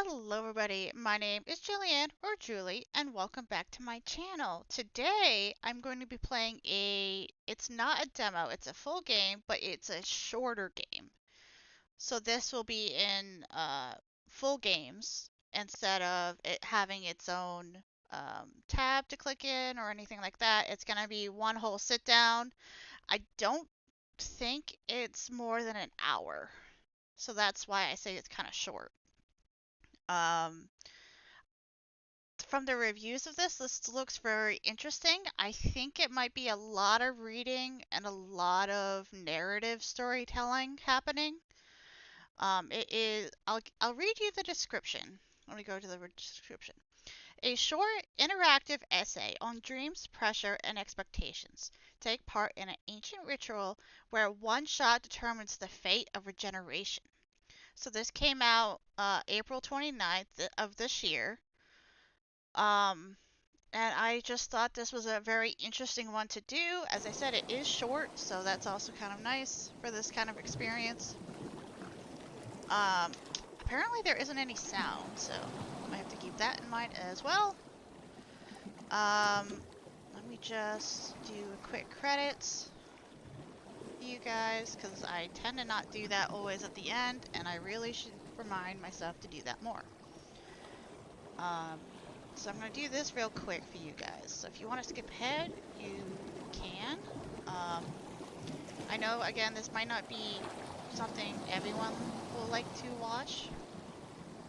Hello everybody, my name is Jillian, or Julie, and welcome back to my channel. Today, I'm going to be playing it's not a demo, it's a full game, but it's a shorter game. So this will be in full games instead of it having its own tab to click in or anything like that. It's going to be one whole sit down. I don't think it's more than an hour. So that's why I say it's kind of short. Um, from the reviews of this looks very interesting. I think it might be a lot of reading and a lot of narrative storytelling happening. It is. I'll read you the description. Let me go to the description. A short, interactive essay on dreams, pressure, and expectations. Take part in an ancient ritual where one shot determines the fate of a generation. So this came out April 29th of this year. Um, and I just thought this was a very interesting one to do. As I said, it is short, so that's also kind of nice for this kind of experience. Apparently there isn't any sound, so I have to keep that in mind as well. Let me just do a quick credits for you guys, because I tend to not do that always at the end, and I really should remind myself to do that more. So I'm going to do this real quick for you guys. So if you want to skip ahead, you can. I know, again, this might not be something everyone will like to watch,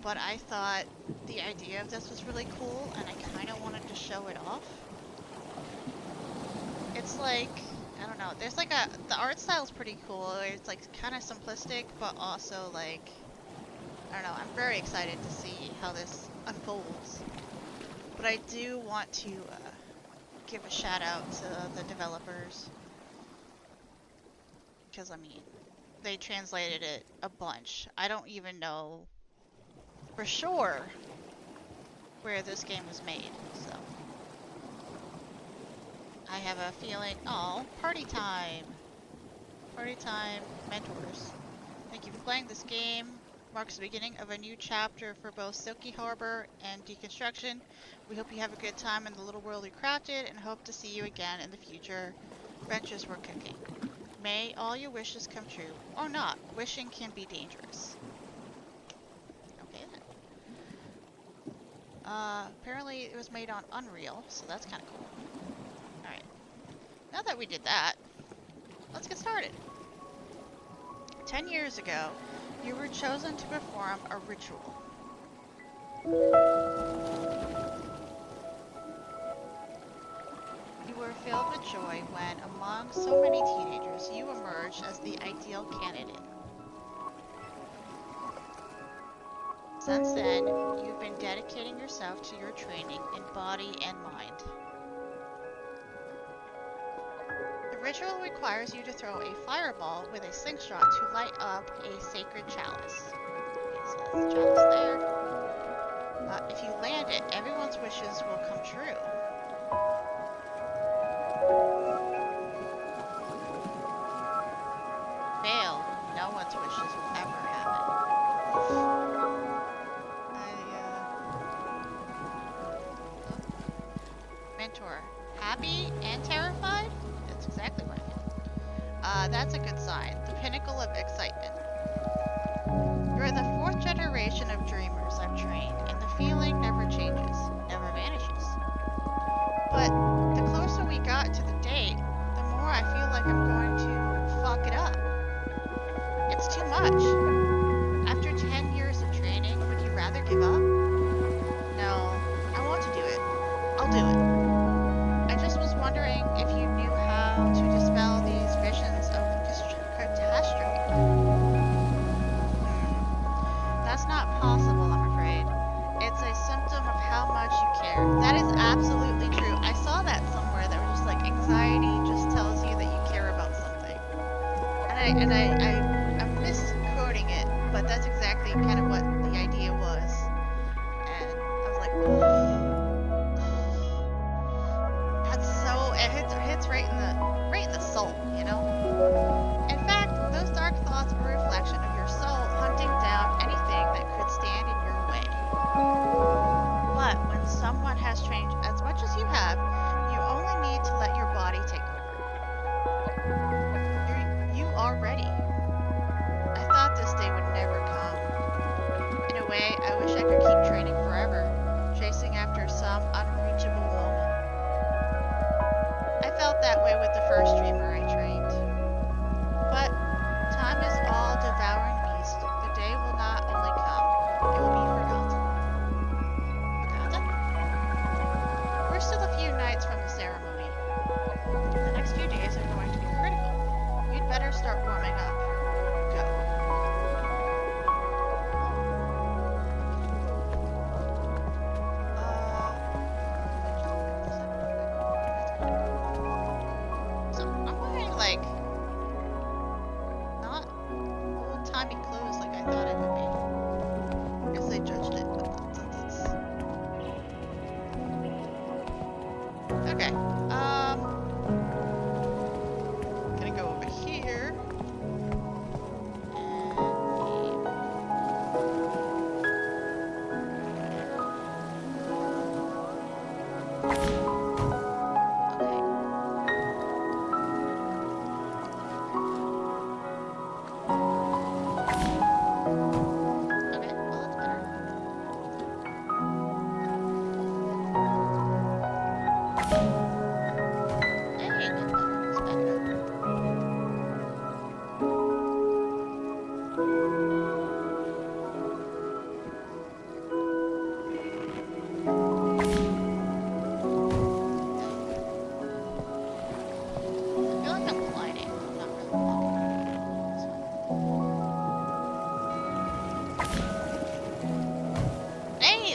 but I thought the idea of this was really cool, and I kind of wanted to show it off. It's like, I don't know, there's like the art style is pretty cool. It's like kind of simplistic, but also like, I don't know, I'm very excited to see how this unfolds. But I do want to give a shout out to the developers, because I mean, they translated it a bunch. I don't even know for sure where this game was made, so I have a feeling. Oh, party time! Party time, mentors. Thank you for playing this game. Marks the beginning of a new chapter for both Silky Harbor and Deconstruction. We hope you have a good time in the little world you crafted and hope to see you again in the future ventures we're cooking. May all your wishes come true. Or not. Wishing can be dangerous. Okay then. Apparently it was made on Unreal, so that's kind of cool. Alright. Now that we did that, let's get started. 10 years ago, you were chosen to perform a ritual. You were filled with joy when, among so many teenagers, you emerged as the ideal candidate. Since then, you've been dedicating yourself to your training in body and mind. The ritual requires you to throw a fireball with a slingshot to light up a sacred chalice. Okay, so that's the chalice there. If you land it, everyone's wishes will come true. Fail, no one's wishes will ever happen. Mentor, happy and terrified? That's exactly what I feel. That's a good sign. The pinnacle of excitement. You're the 4th generation of dreamers I've trained, and the feeling never changes, never vanishes. But the closer we got to the date, the more I feel like I'm going to fuck it up. It's too much. After 10 years of training, would you rather give up? No, I want to do it. I'll do it. I just was wondering if you knew how to dispel these visions of catastrophe. That's not possible, I'm afraid. It's a symptom of how much you care. That is absolutely true. I saw that somewhere that was just like anxiety just tells you that you care about something. And I'm misquoting it, but that's exactly kind of what the idea was. And I was like, oh. Hits right in the soul, you know? In fact, those dark thoughts are a reflection of your soul hunting down anything that could stand in your way. But when someone has trained as much as you have, you only need to let your body take over. You are ready. I thought this day would never come. In a way, I wish I could keep training forever, chasing after some unreachable moment. I felt that way with the first dreamer I trained. But time is all devouring beast. The day will not only come, it will be forgotten. Forgotten? We're still a few nights from the ceremony. The next few days are going to be critical. You'd better start warming up. Go. So I'm wearing like not old-timey clothes like I thought it would be. I guess they judged it, but that's okay. Gonna go over here.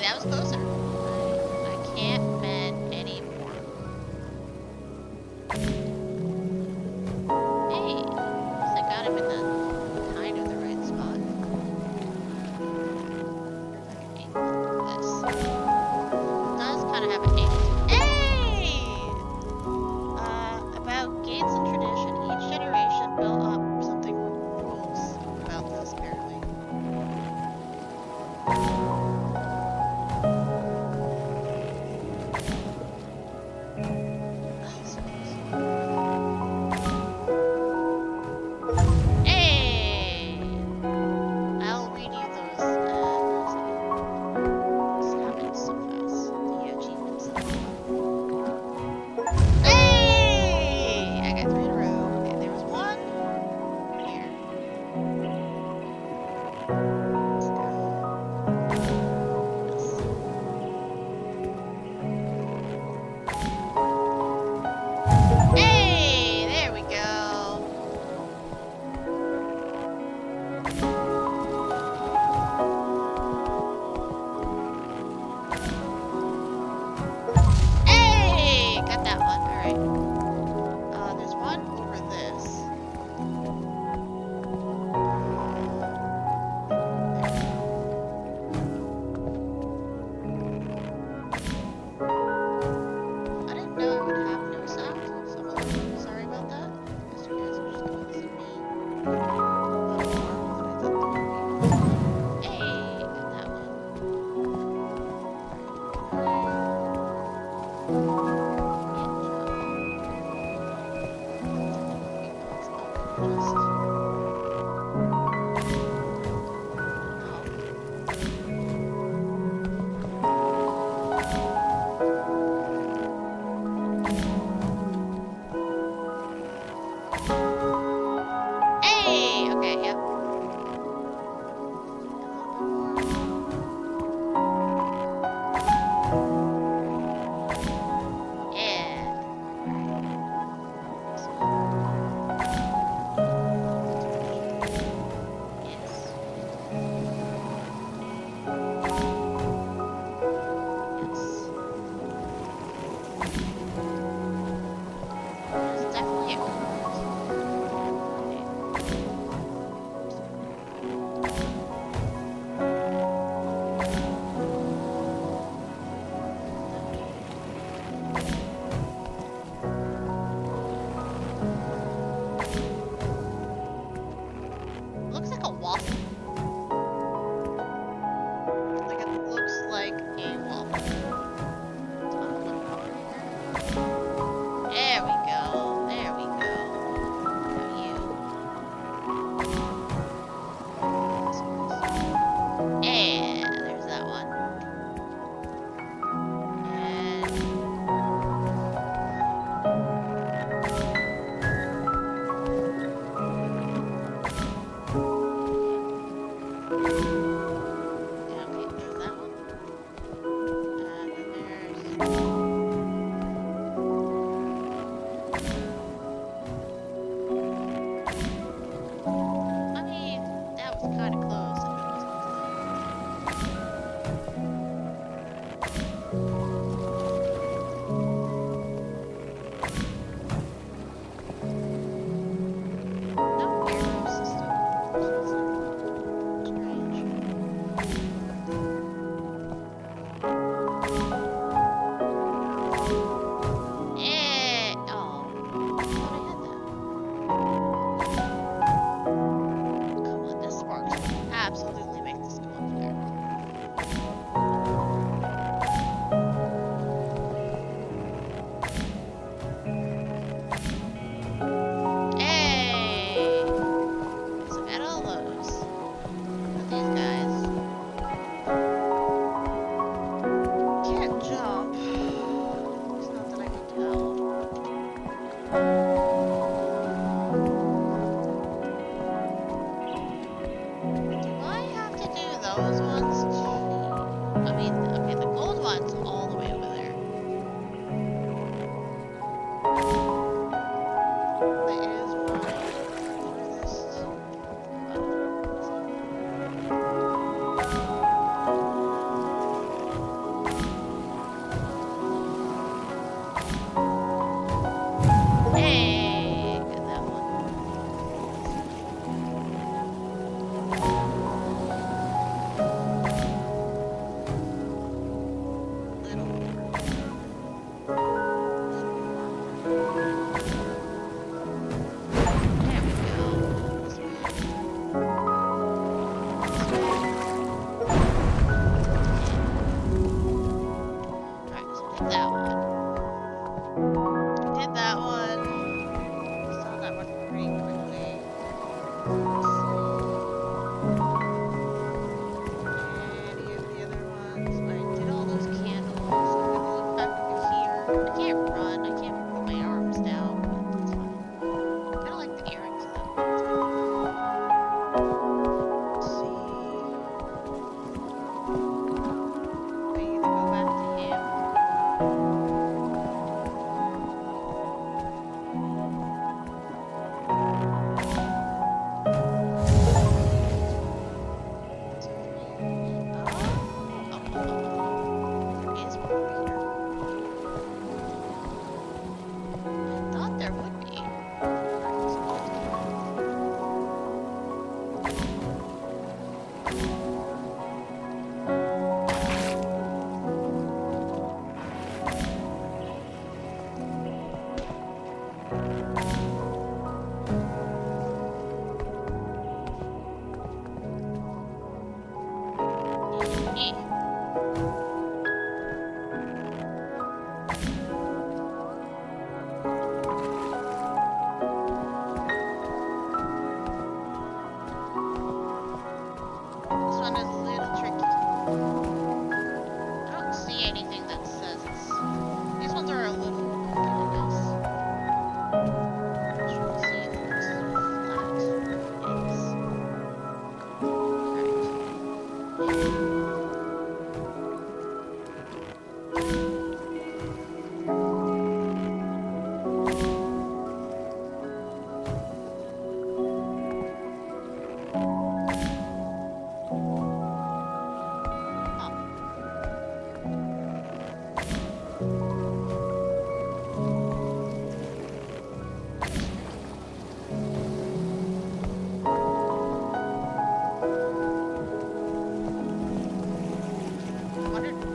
That was closer. I can't bend anymore. Hey, at least I got him in the kind of the right spot. Okay, this does kind of have an angle. Hey! About gates and tradition, each generation built up something rules about this apparently.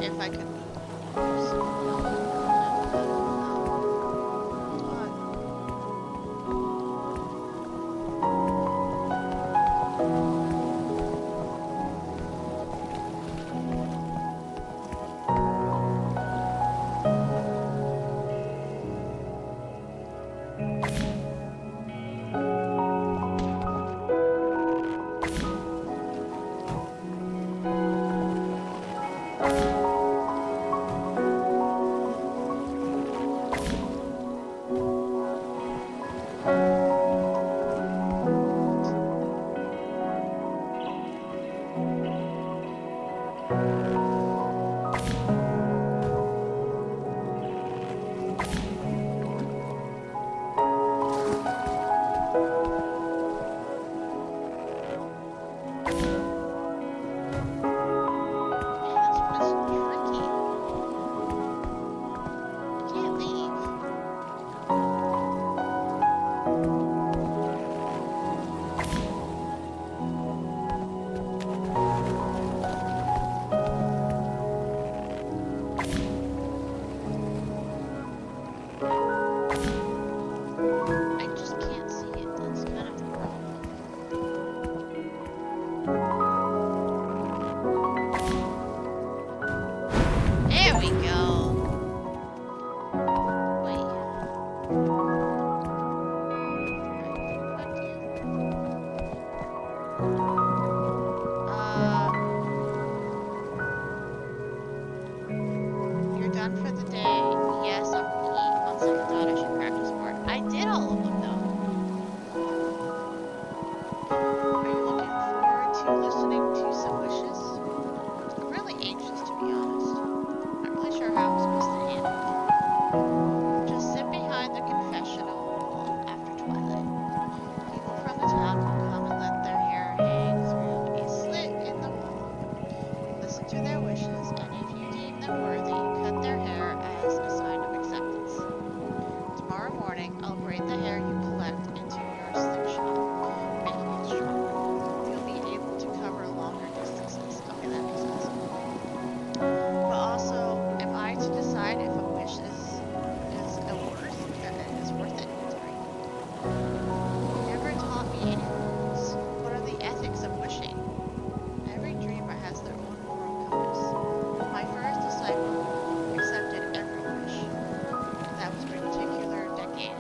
if I could use some help. There we go. Wait. You're done for the day. Yes, I'm eat. On second thought, I should practice more. I did all of them though. Are you looking forward to listening to some wishes? I'm really anxious, to be honest. Not really sure how I'm supposed to handle it. Just sit behind the confessional after twilight. People from the town will come and let their hair hang through a slit in the wall. Listen to their wishes, and if you deem them worthy, cut their hair as a sign of acceptance. Tomorrow morning, I'll braid the hair you collect into your slingshot, making it stronger. You'll be able to cover longer distances. Okay, that makes sense. But also, am I to decide if a wish is worth it? Sorry. You never taught me any rules. What are the ethics of wishing? Every dreamer has their own moral compass. My first disciple accepted every wish. That was a particular decade.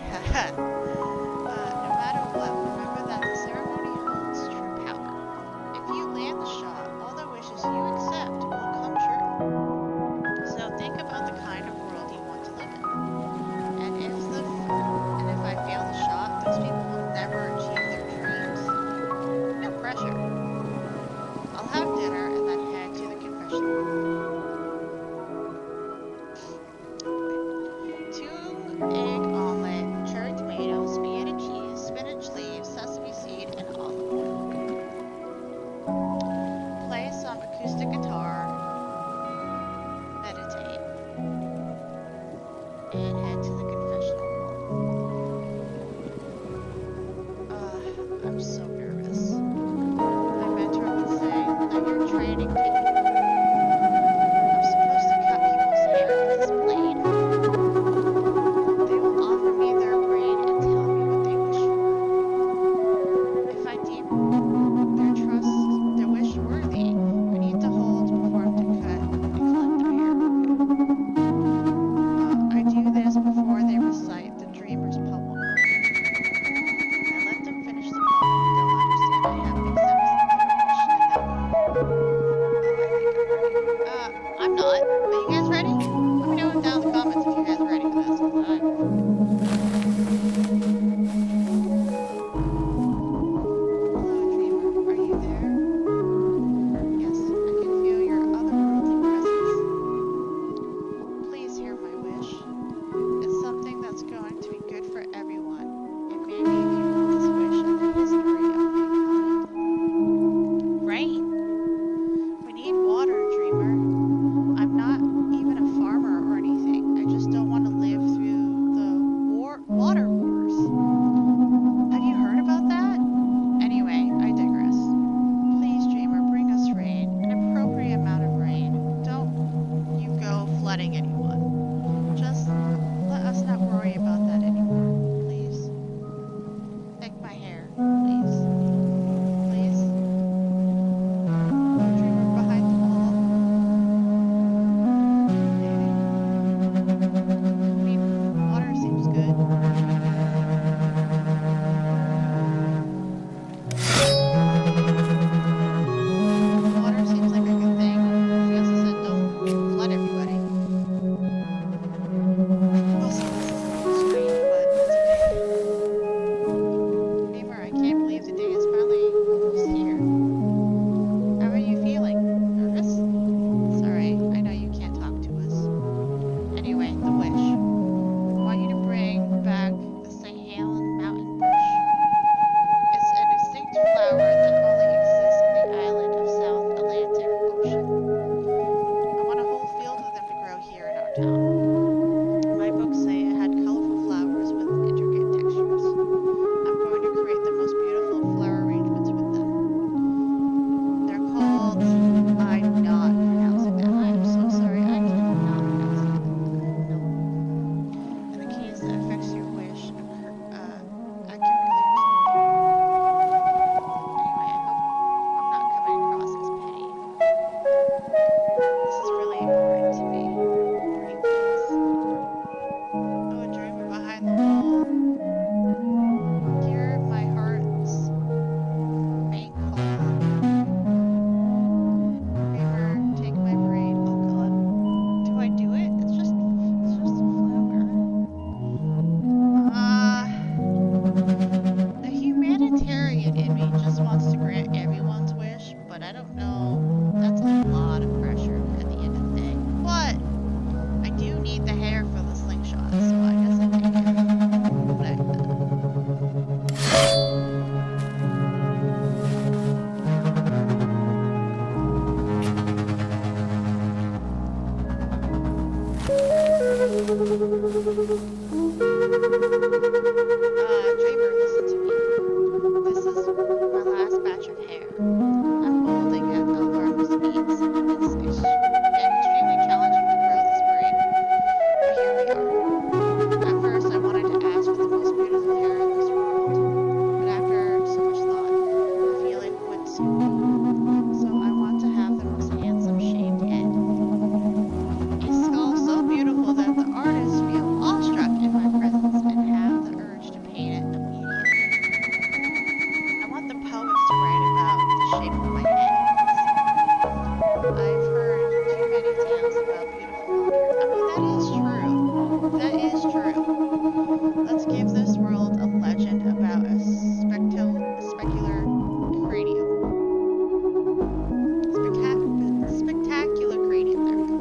flooding anyone. Just let us not worry about that anymore, please. Take my hair, please. Please. Dreamer behind the wall. I mean, water seems good. Water seems like a good thing. She also said don't flood everybody. Also, this is a little strange, but it's okay. Dreamer, I can't believe the day is finally almost here. How are you feeling? Nervous? Sorry, I know you can't talk to us. Anyway, the wish. I want you to bring back the St. Helen Mountain Bush. It's a distinct flower that only exists on the island of South Atlantic Ocean. I want a whole field of them to grow here in our town. My books say it had colorful flowers with intricate textures. I'm going to create the most beautiful flower arrangements with them. They're called... I'm not pronouncing that. I'm so sorry. I cannot pronounce that. No. In the case that affects your wish accurately or something. Anyway, I hope I'm not coming across as petty. This is really important to me. Pretty please. Oh, a dreamer behind the wall. Hear my heart's faint call. Dreamer, take my braid. Oh God. Do I do it? It's just a flower. The humanitarian in me just wants to grant everyone's wish, but I don't know. That's a lot of pressure at the end of the day. But I do need the hair for the slingshot, so I guess I take it. Dreamer, listen to me. This is my last batch of hair. I'm molding at alarming speeds. It's extremely challenging to grow this braid, but here we are. At first, I wanted to ask for the most beautiful hair in this world, but after so much thought, the feeling wouldn't suit me. So I want to have the most handsome shaved head. A skull so beautiful that the artists feel awestruck in my presence and have the urge to paint it immediately. I want the poets to write about the shape of my head. I've heard too many tales about beautiful hair. I mean, that is true. That is true. Let's give this world a legend about a specular cranium. Spectacular cranium, there we go.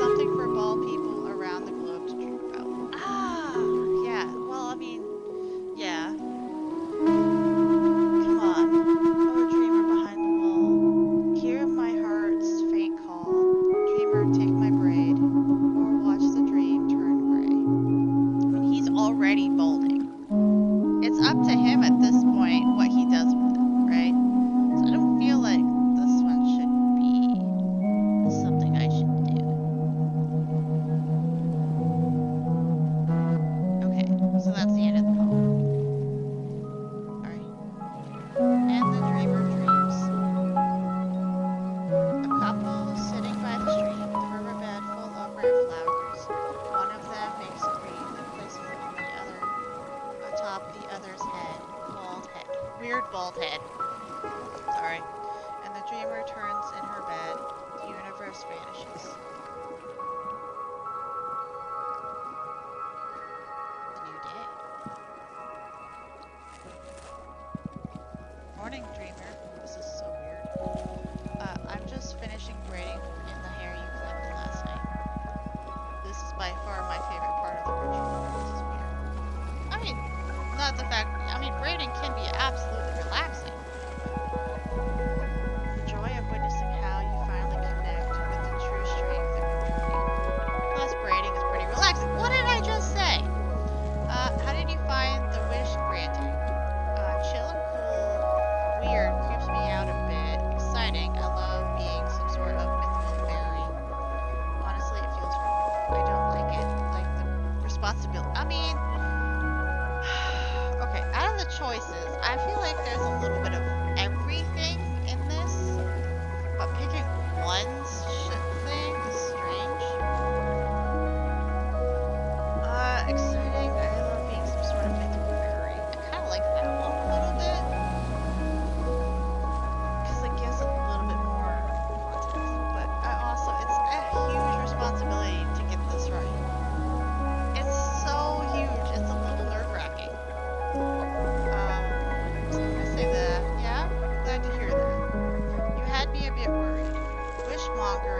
Something for bald people around the globe to dream about. Yeah. Well, I mean, yeah. Come on. Oh, dreamer behind the wall. Hear my heart's faint call. Dreamer, take my braid, or watch the dream turn gray. I mean, he's already balding. It's up to him at this point what he does with it, right? So I don't feel like this one should be something I should do. Okay, so that's the end of the poem. Alright. And the dreamer dreams. A couple sitting by the stream, the riverbed full of rare flowers. One of them makes a wreath and places it on the other, atop the other's head. Bald head. Weird bald head. Sorry. And the dreamer turns in her bed. The universe vanishes. A new day. Morning, dreamer. This is so weird. I'm just finishing braiding in the hair you collected last night. This is by far my favorite part of the ritual. This is weird. I mean, not the fact. I mean, braiding can be absolutely relaxing. The joy of witnessing how you finally connect with the true strength of your journey. Plus, braiding is pretty relaxing. What did I just say? How did you find the wish granting? Chill and cool, weird, creeps me out a bit. Exciting. I love being some sort of mythical fairy. Honestly, it feels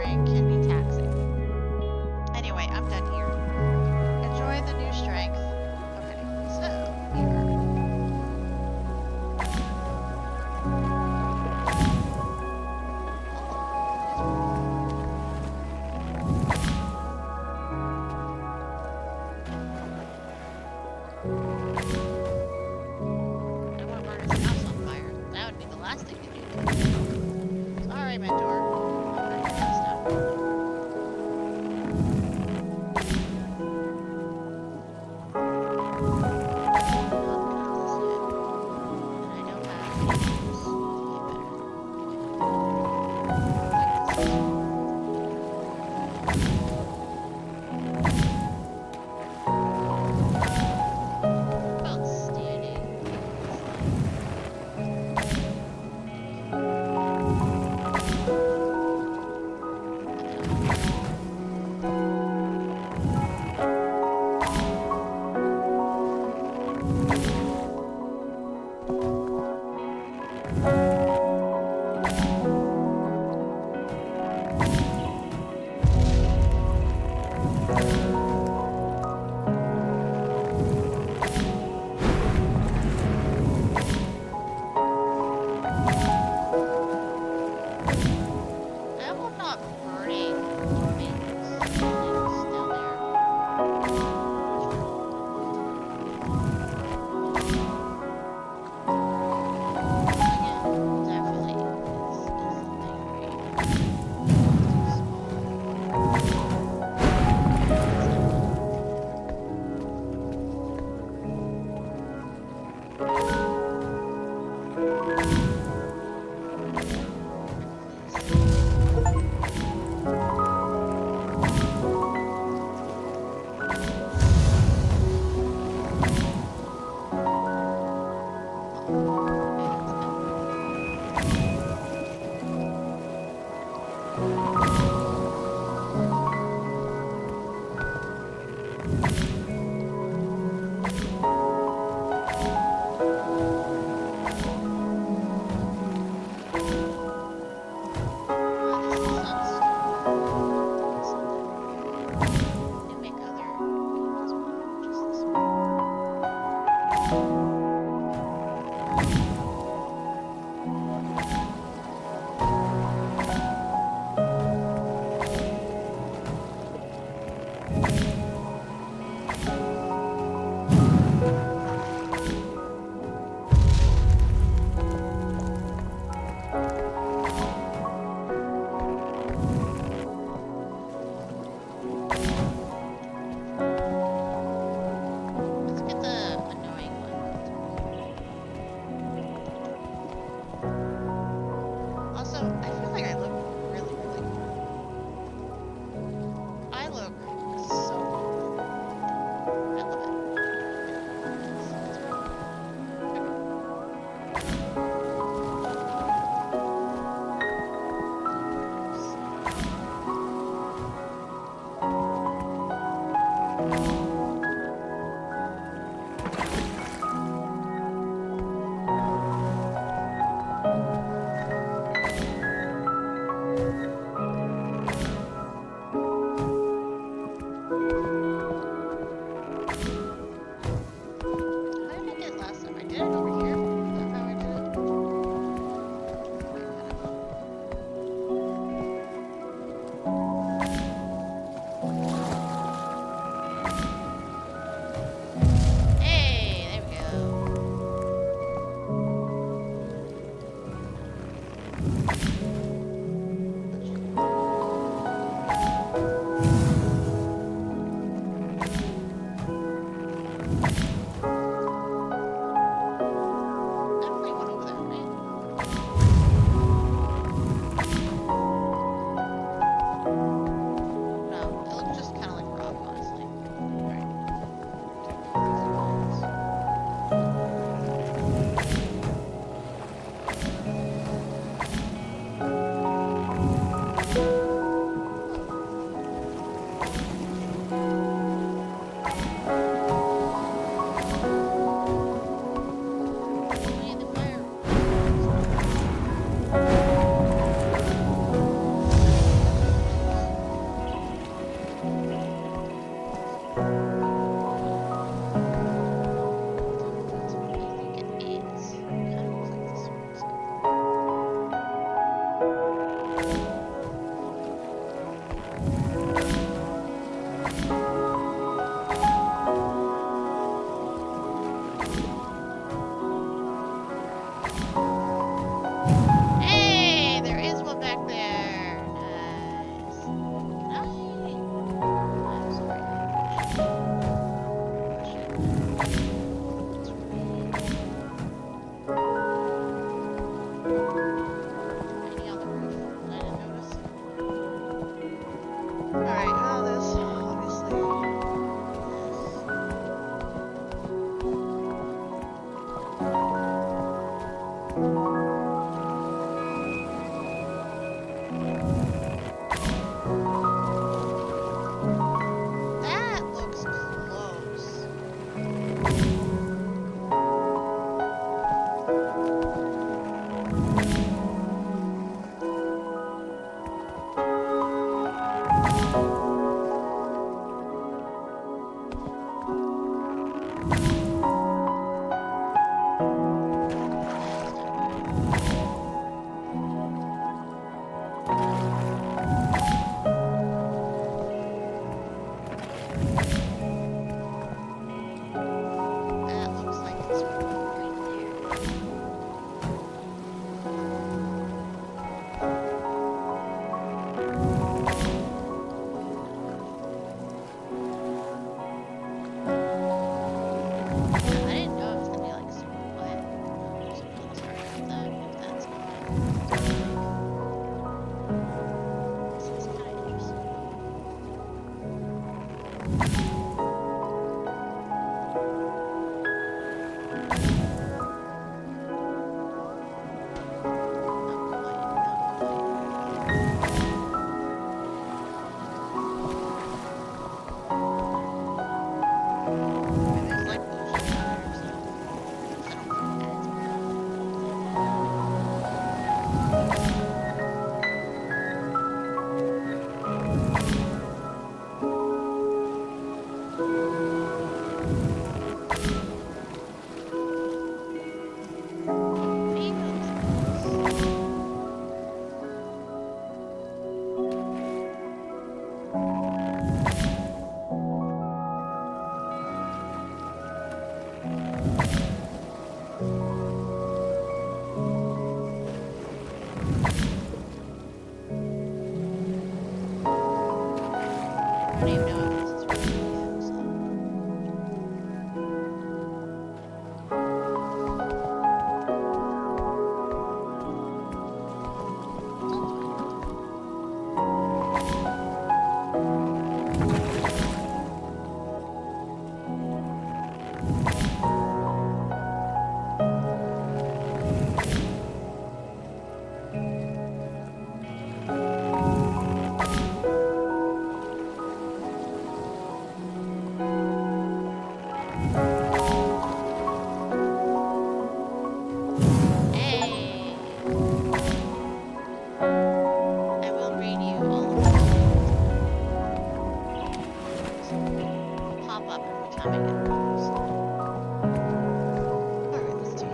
drink can be taxing. Anyway, I'm done here. Enjoy the new strength. Okay, so here. I want to burn his house on fire. That would be the last thing to do. Sorry, mentor. I'll burn your house down for you. I will not burning things down there. Again, definitely There's like ocean down there, so I don't think it adds Beetles. I don't even know if this is real yet, so. Sounds fine. Hey! I will read you all of the will pop up every time I get a post. Alright, let's do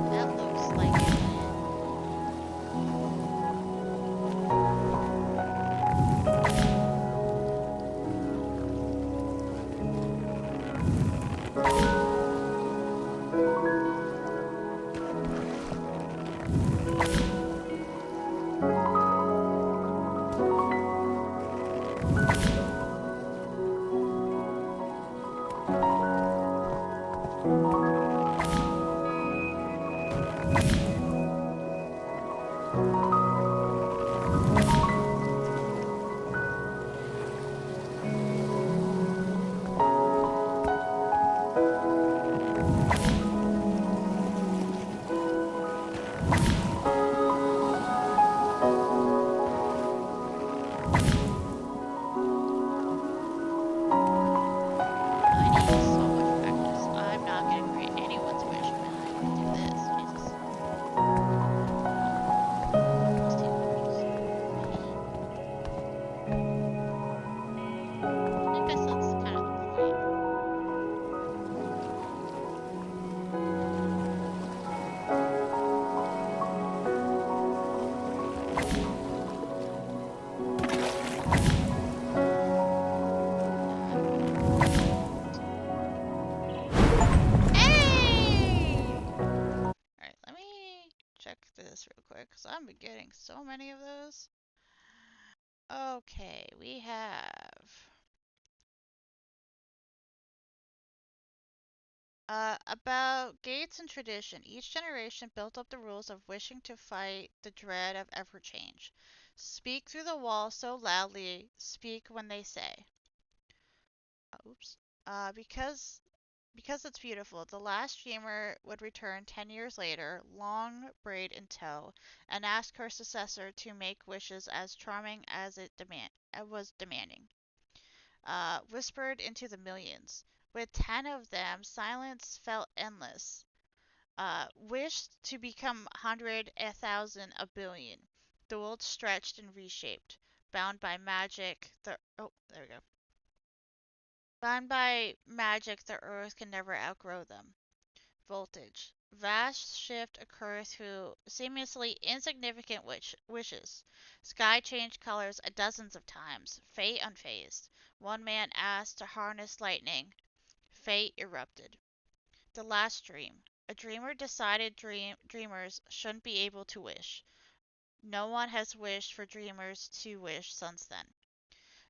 that looks like it I need so much practice. I'm not gonna create anyone's wish when I do this. Jesus. Just take pictures. I guess that's kind of the point. Hey! Alright, let me check this real quick because I've been getting so many of those. Okay, we have about Gates and tradition. Each generation built up the rules of wishing to fight the dread of ever change. Speak through the wall so loudly, speak when they say. Oops. Because it's beautiful, the last dreamer would return 10 years later, long braid in tow, and ask her successor to make wishes as charming as it was demanding. Whispered into the millions. With 10 of them, silence felt endless. Wished to become 100, 1,000, a billion. The world stretched and reshaped, bound by magic. There we go. Bound by magic, the earth can never outgrow them. Voltage. Vast shift occurs through seemingly insignificant wishes. Sky changed colors a dozens of times, fate unfazed. One man asked to harness lightning. Fate erupted. The last dream. A dreamer decided dreamers shouldn't be able to wish. No one has wished for dreamers to wish since then.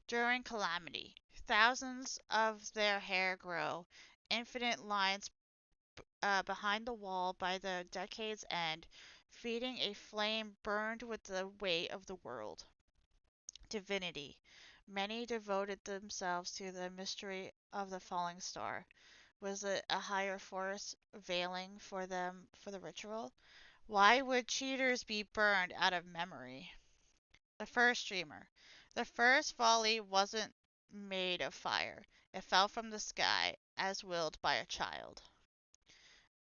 During calamity, thousands of their hair grow, infinite lines behind the wall by the decade's end, feeding a flame burned with the weight of the world. Divinity. Many devoted themselves to the mystery of the falling star. Was it a higher force veiling for them for the ritual? Why would cheaters be burned out of memory? The first dreamer. The first volley wasn't made of fire. It fell from the sky, as willed by a child.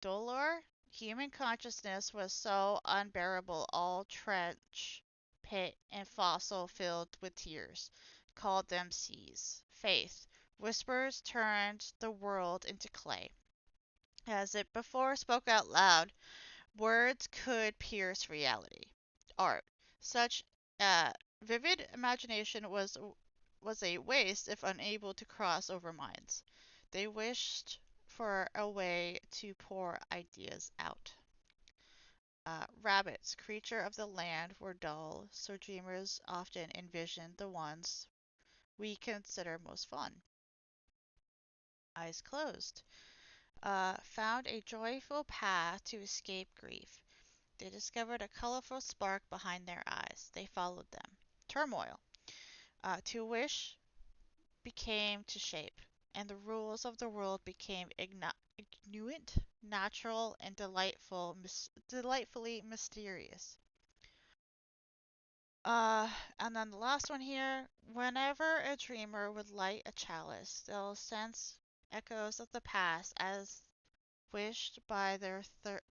Dolor? Human consciousness was so unbearable all trench, pit, and fossil filled with tears, called them seas. Faith. Whispers turned the world into clay. As it before spoke out loud, words could pierce reality. Art. Such vivid imagination was a waste if unable to cross over minds. They wished for a way to pour ideas out. Rabbits, creature of the land, were dull, so dreamers often envisioned the ones we consider most fun. Eyes closed. Found a joyful path to escape grief. They discovered a colorful spark behind their eyes. They followed them. Turmoil. To wish became to shape, and the rules of the world became ignorant, natural, and delightfully mysterious. And then the last one here. Whenever a dreamer would light a chalice, they'll sense echoes of the past as wished by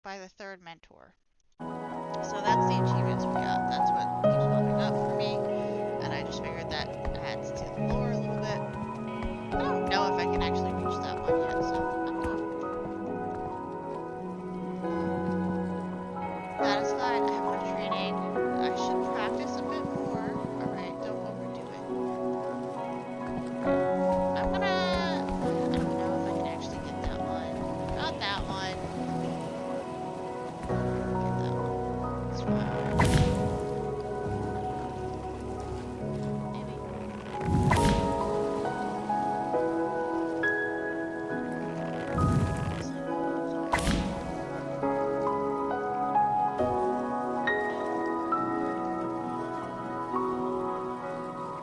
by the third mentor. So that's the achievements we got. That's what keeps popping up for me, and I just figured that adds to the lore a little bit. I don't know if I can actually reach that one yet, so I'm not. Satisfied, I have no training. I should practice a bit more. Alright, don't overdo it. I'm gonna... I don't know if I can actually get that one. Not that one. Get that one. It's fine. Maybe.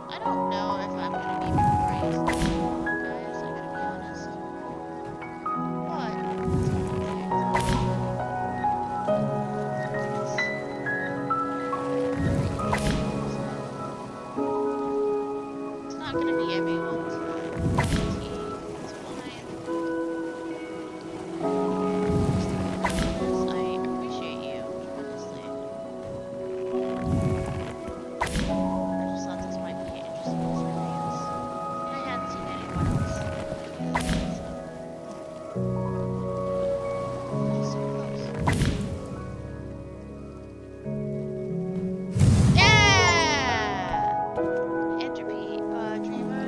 I don't know if I'm gonna be praised at all, guys. I gotta be honest. But it's gonna be it's not gonna be everyone's tea. It's fine. I appreciate you tremendously. I just thought this might be an interesting experience. And I hadn't seen anyone else so close. Yeah! Entropy. Dreamer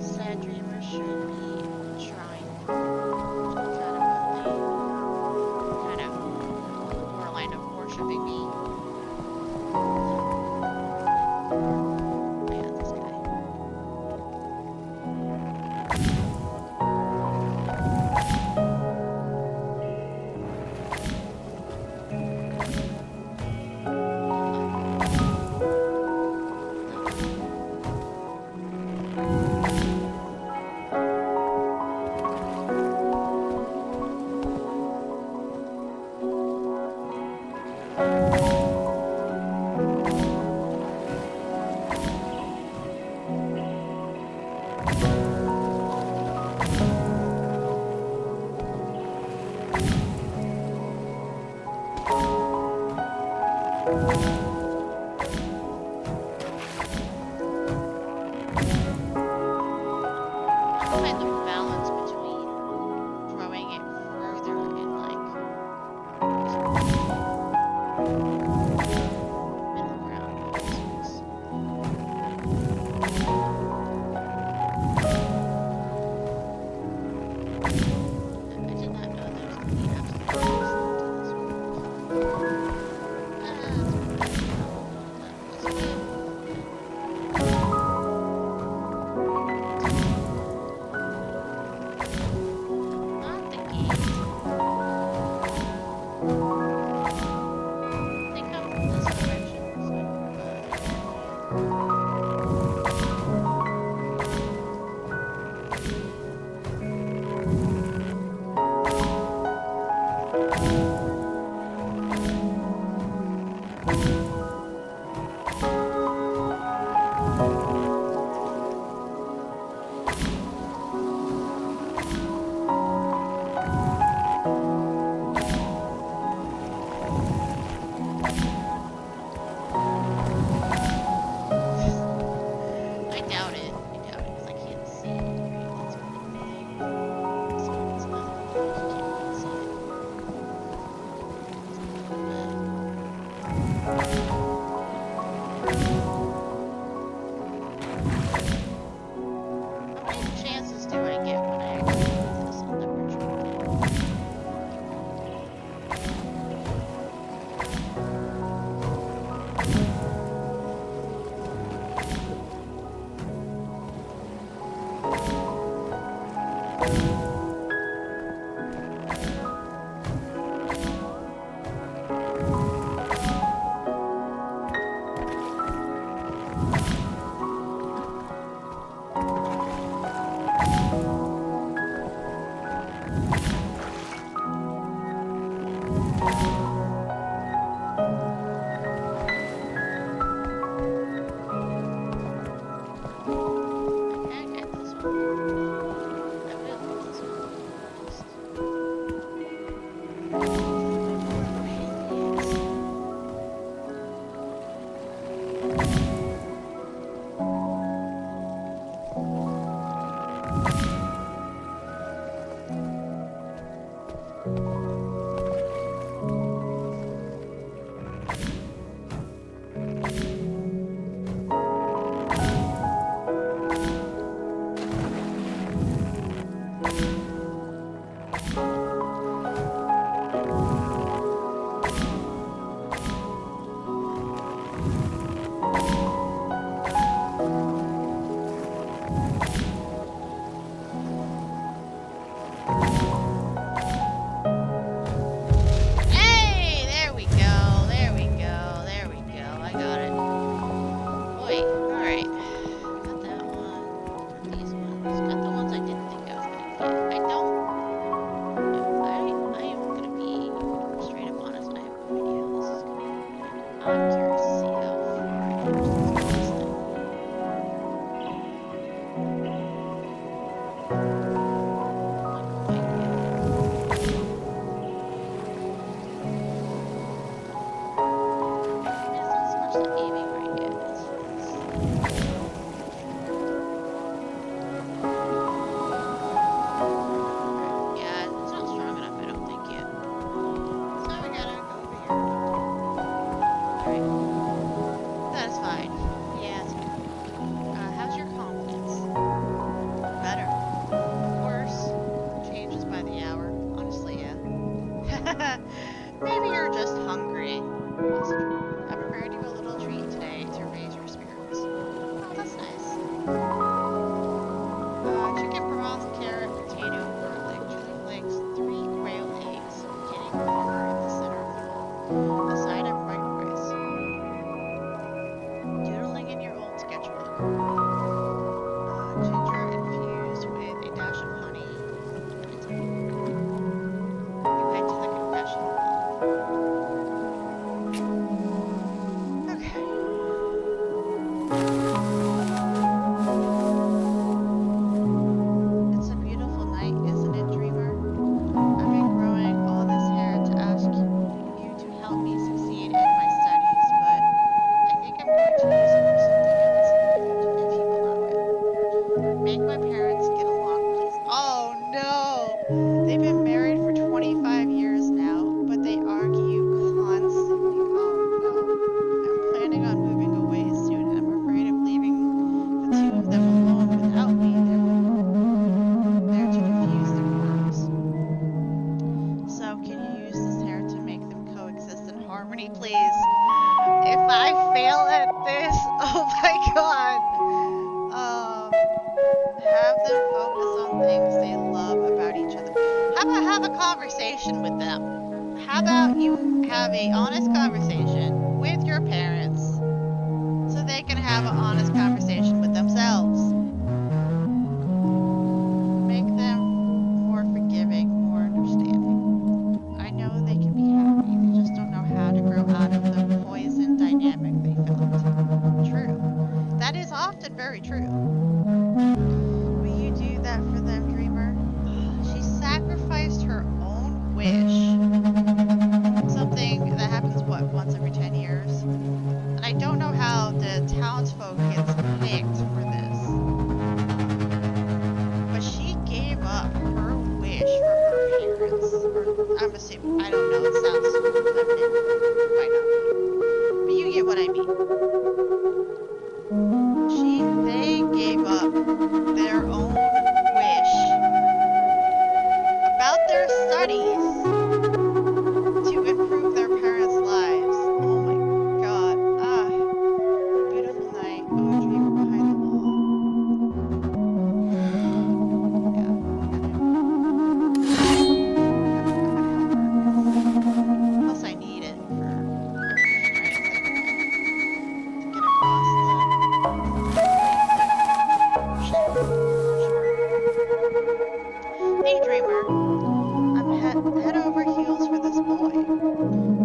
said dreamers should be enshrined. Kind of on the borderline of worshiping me. Yeah, this guy. How many chances do I get when I actually use this on the virtual thing? I can't get this one. I will get this one. Hey, there we go. There we go. There we go. I got it. Wait, alright. Got that one. Got these ones. Got the ones I didn't think I was gonna get. I don't. I am gonna be straight up honest. I have no idea how this is gonna go. I'm curious to see how far I can push this thing. It's not so much the aiming right yet. Yeah, it's not strong enough, I don't think yet. So we gotta go over here. Alright. That is fine. Yeah, it's good. How's your confidence? Better. Worse. Changes by the hour. Honestly, yeah. Maybe you're just hungry. Also true. I prepared you a little treat today to raise your spirits. Oh, that's nice. Chicken broth, carrot, potato, garlic, chili flakes, 3 quail eggs, getting water in the center of the bowl. A side of white rice. Doodling in your old sketchbook. Ginger infused with a dash of honey. You head to the confession hall. Okay. It's a beautiful night, isn't it, dreamer? I've been growing all this hair to ask you to help me succeed in my studies, but I think I'm going to use it for something else, if you allow it. Make my parents get along, please. Oh no! They've been married for 25 years now, but they argue constantly. Oh no. I'm planning on moving away soon, and I'm afraid of leaving the two of them alone without me. They're to confuse the quarrels. So, can you use this hair to make them coexist in harmony, please? If I fail at this, oh my god. Have them focus on things they love about each other. How about have a conversation with them? How about you have a honest conversation with your parents so they can have an honest conversation with themselves? Make them more forgiving, more understanding. I know they can be happy, they just don't know how to grow out of the poison dynamic they felt. True. That is often very true. Will you do that for them, dreamer? She sacrificed her own wish. Something that happens, what, once every 10 years? And I don't know how the townsfolk gets picked for this. But she gave up her wish for her parents. Or, I'm assuming. I don't know. It sounds feminine. Might not be. you what I mean. They gave up their own wish about their studies to improve their parents' lives. Oh my god. Ah, what a beautiful night. Oh, a dreamer behind the wall. Yeah, I'm gonna help her. Plus I need it for strength anyway. To get across the Hey dreamer, I'm head over heels for this boy.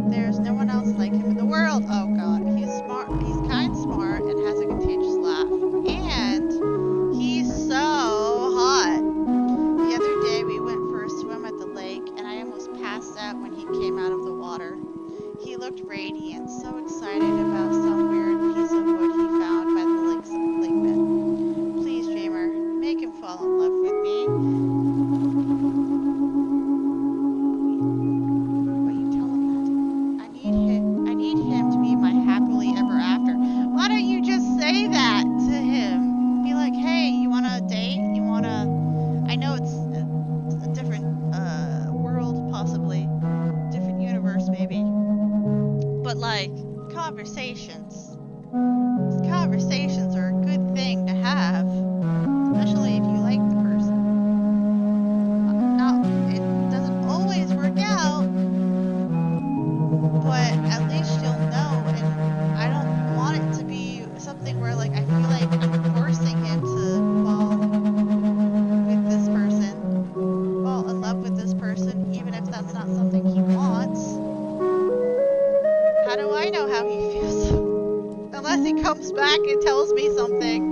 There's no one else like him in the world. Oh god, he's smart. He's kind, smart, and has a contagious laugh. And he's so hot. The other day we went for a swim at the lake, and I almost passed out when he came out of the water. He looked radiant, so excited about some weird piece of wood he found by the lake bed. Please, dreamer, make him fall in love with me. But you tell him that. I need him to be my happily ever after. Why don't you just say that to him? Be like, hey, you wanna date? You wanna? I know it's a different world, possibly, different universe, maybe. But like conversations. Conversations are a good thing to have, especially if you like the person. Now, it doesn't always work out, but at least you'll know, and I don't want it to be something where like I feel like I'm forcing him to fall with this person, fall in love with this person, even if that's not something he wants. How do I know how he feels? Unless he comes back and tells me something,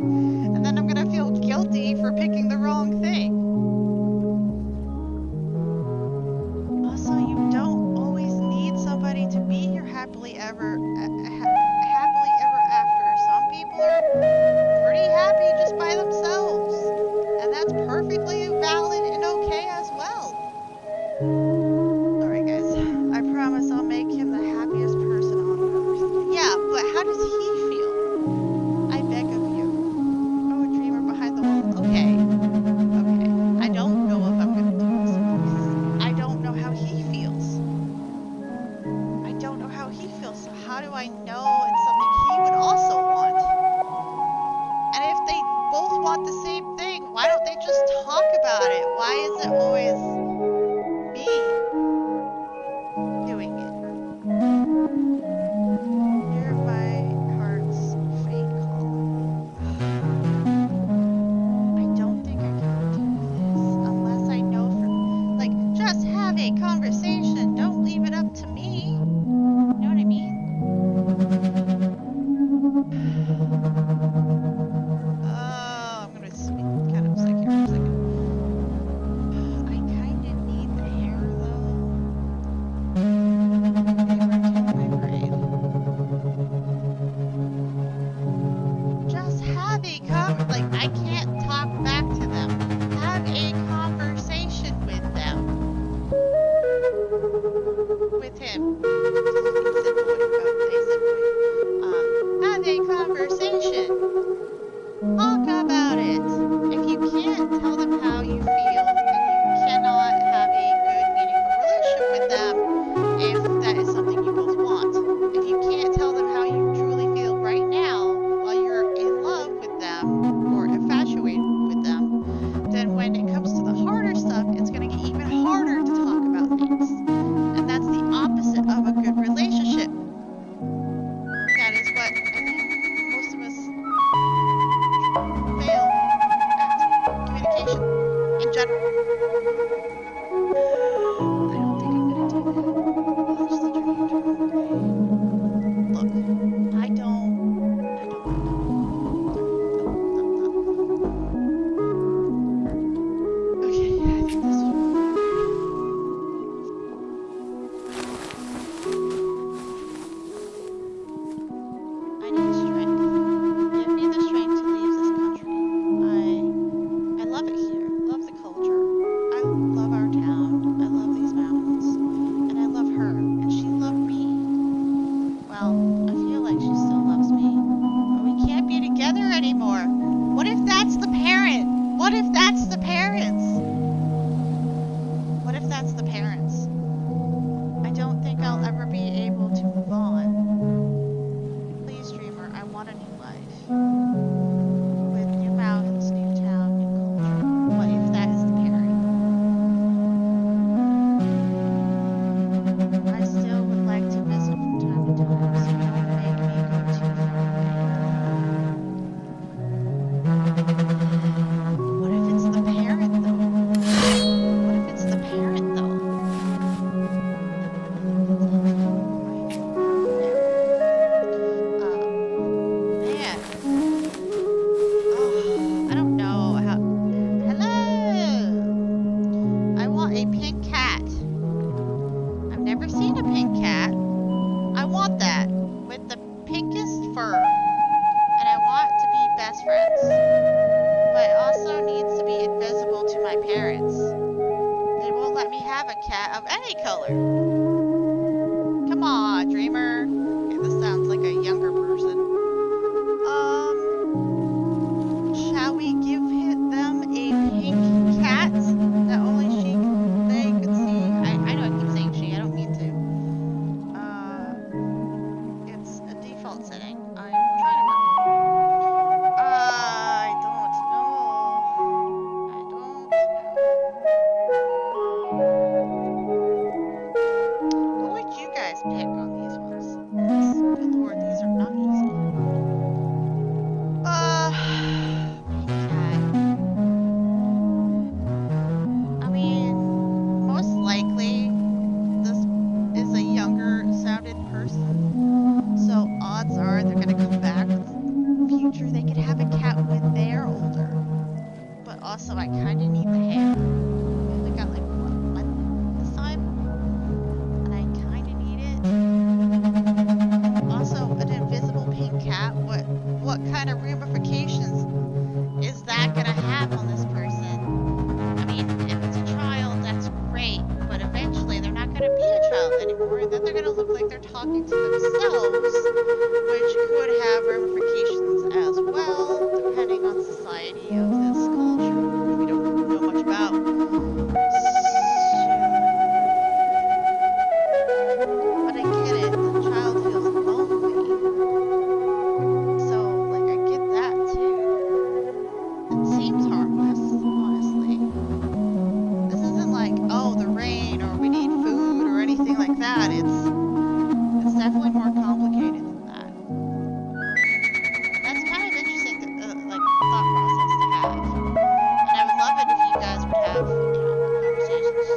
and then I'm gonna feel guilty for picking the wrong thing. Also, you don't always need somebody to be your happily ever after. Some people are pretty happy just by themselves, and that's perfectly valid and okay as well. Alright guys, I promise I'll make him the happiest person on earth. Yeah, but how does he feel? I beg of you. Oh, a dreamer behind the wall. Okay. Okay. I don't know if I'm gonna do this because I don't know how he feels. I don't know how he feels, so how do I know it's something he would also want? And if they both want the same thing, why don't they just talk about it? Why is it always me doing it? Hear my heart's faint calling. I don't think I can do this unless I know like, just have a conversation. Don't leave it up to me. You know what I mean? What if that's the parents? What if that's the parents? I don't think I'll ever be able to move on. Please, dreamer, I want a new life. With new mountains, new town, new culture. What if that is the parent? I still would like to visit from time to time, so don't make me go too far away. What if it's the parent, though? What if it's the parent, though? Man. Oh, I don't know how. Hello! I want a pink cat. I've never seen a pink cat. I want that. With the pinkest fur. And I want to be best friends. But it also needs to be invisible to my parents. They won't let me have a cat of any color. Come on, dreamer. Okay, this sounds like a younger person. Shall we give them a pink cat that only they could see? I know I keep saying she, I don't mean to. It's a default setting. I'm trying to work. I don't know. What would you guys pick on these ones? Good lord, these are not easy. Pink cat. I mean, most likely, this is a younger sounded person. So odds are they're gonna come back with future. They could have a cat when they're older. But also, I kind of need the hair. I only got like one month this time, and I kind of need it. Also, an invisible pink cat. What kind of ramifications is that gonna have on this person? I mean, if it's a child, that's great. But eventually, they're not gonna be a child anymore, and then they're gonna look like they're talking to themselves, which could have ramifications as well, depending on society of this culture, which we don't know much about. But I get it, the child feels lonely. So, like, I get that too. It seems harmless, honestly. This isn't like, oh, the rain, or we need food, or anything like that. It's definitely more complicated than that. That's kind of interesting, like, thought process to have. And I would love it if you guys would have, conversations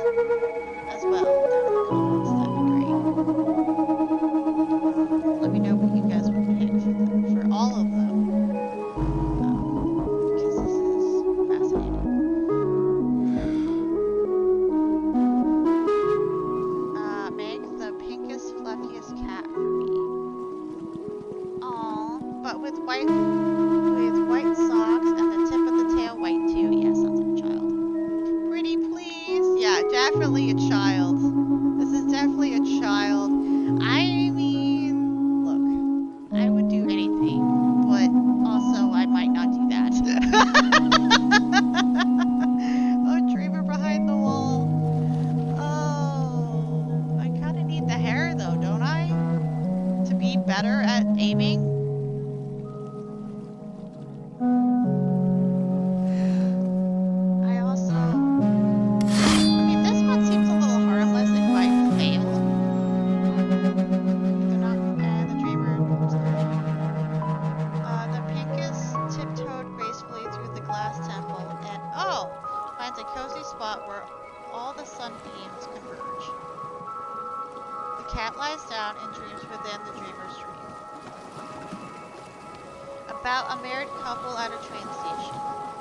as well down in the comments. That'd be great. Let me know what you guys would pick for all of them. Because this is fascinating. Make the pinkest, fluffiest cat for me. Aww, but with white socks and the tip of the tail white too. Yeah, sounds like a child. Pretty please? Yeah, definitely a child. This is definitely a child. I mean, look, I would do anything, but also I might not do that. Oh, dreamer behind the wall. Oh, I kind of need the hair though, don't I? To be better at aiming. This one seems a little harmless if I fail. They're not, the dreamer. The pinkest tiptoed gracefully through the glass temple and, finds a cozy spot where all the sunbeams converge. The cat lies down and dreams within the dreamer's dream. About a married couple at a train station.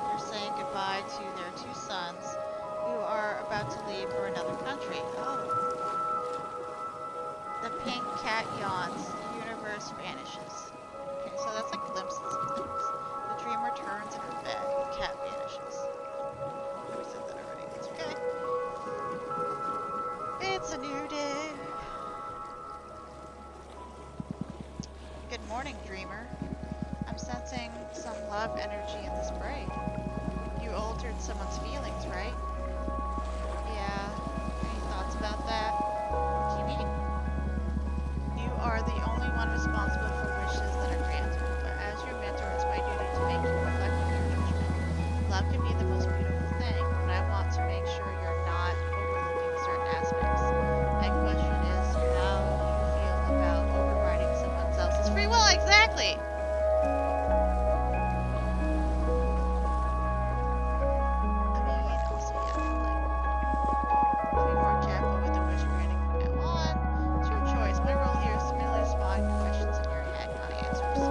They're saying goodbye to their 2 sons who are about to leave for another country. Oh. The pink cat yawns. The universe vanishes. Okay, so that's like glimpses of things. The dreamer turns in her bed. The cat vanishes. I said that already. It's okay. It's a new day. Good morning, dreamer. I'm sensing some love energy in the spray. You altered someone's feelings, right? Yeah. Any thoughts about that? What do you mean? You are the only one responsible for wishes that are granted, but as your mentor, it's my duty to make you reflect on your judgment. Love can be the most beautiful thing, but I want to make sure you're not overlooking certain aspects. My question is, how do you feel about overriding someone else's free will? Exactly! I mean, also, yeah, like, be more careful with the wish granting from now on. It's your choice. My role here is to merely respond to questions in your head, not answers.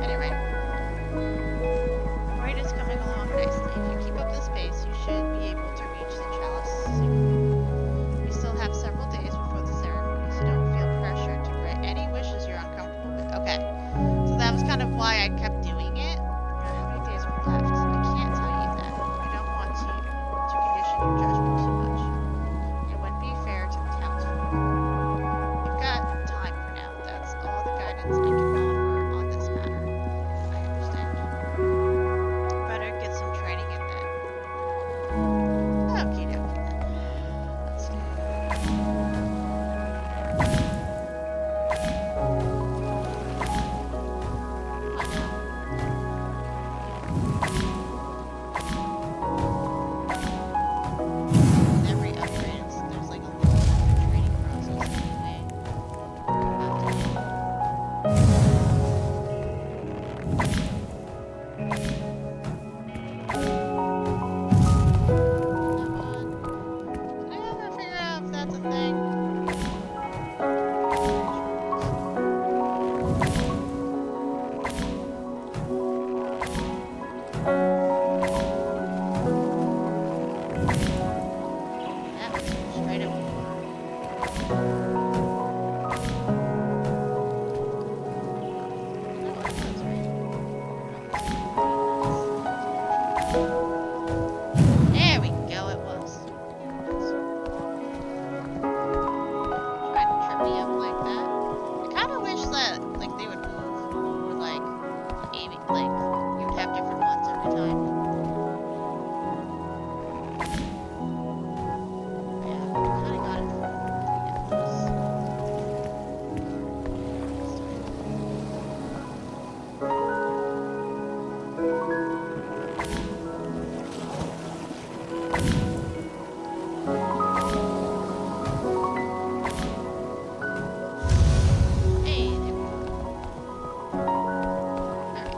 Anyway, Right is coming along nicely. If you keep up this pace, you should be able to reach the chalice soon. We still have several days before the ceremony, so don't feel pressured to grant any wishes you're uncomfortable with. Okay, so that was kind of why I kept doing it. How many days were left? I can't tell you that. I don't want to condition your judgment too much. It wouldn't be fair to the townsfolk. You've got time for now. That's all the guidance I can offer on this matter. I understand. Better get some training in then. Okie dokie. Let's do. Every upgrade, there's like a little training process anyway. Did I ever figure out if that's a thing? That was straight up. There we go, it was. Trying to trip me up like that. I kind of wish that, like, they would move with, like, aiming, like, you would have different ones every time. Yeah, kind of got it from the Hey, there we go. Alright.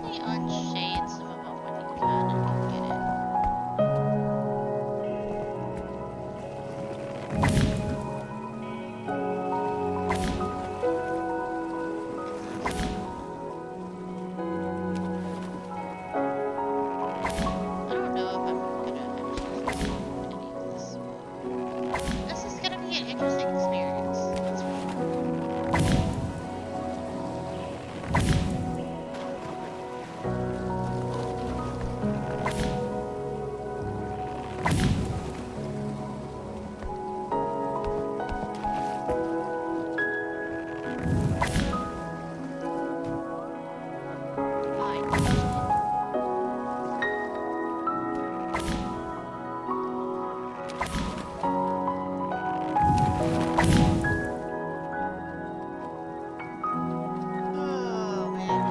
They unshade some of them when you can get it. I don't know if I'm gonna actually use any of this. This is gonna be an interesting experience. That's for sure. Fine. Oh man.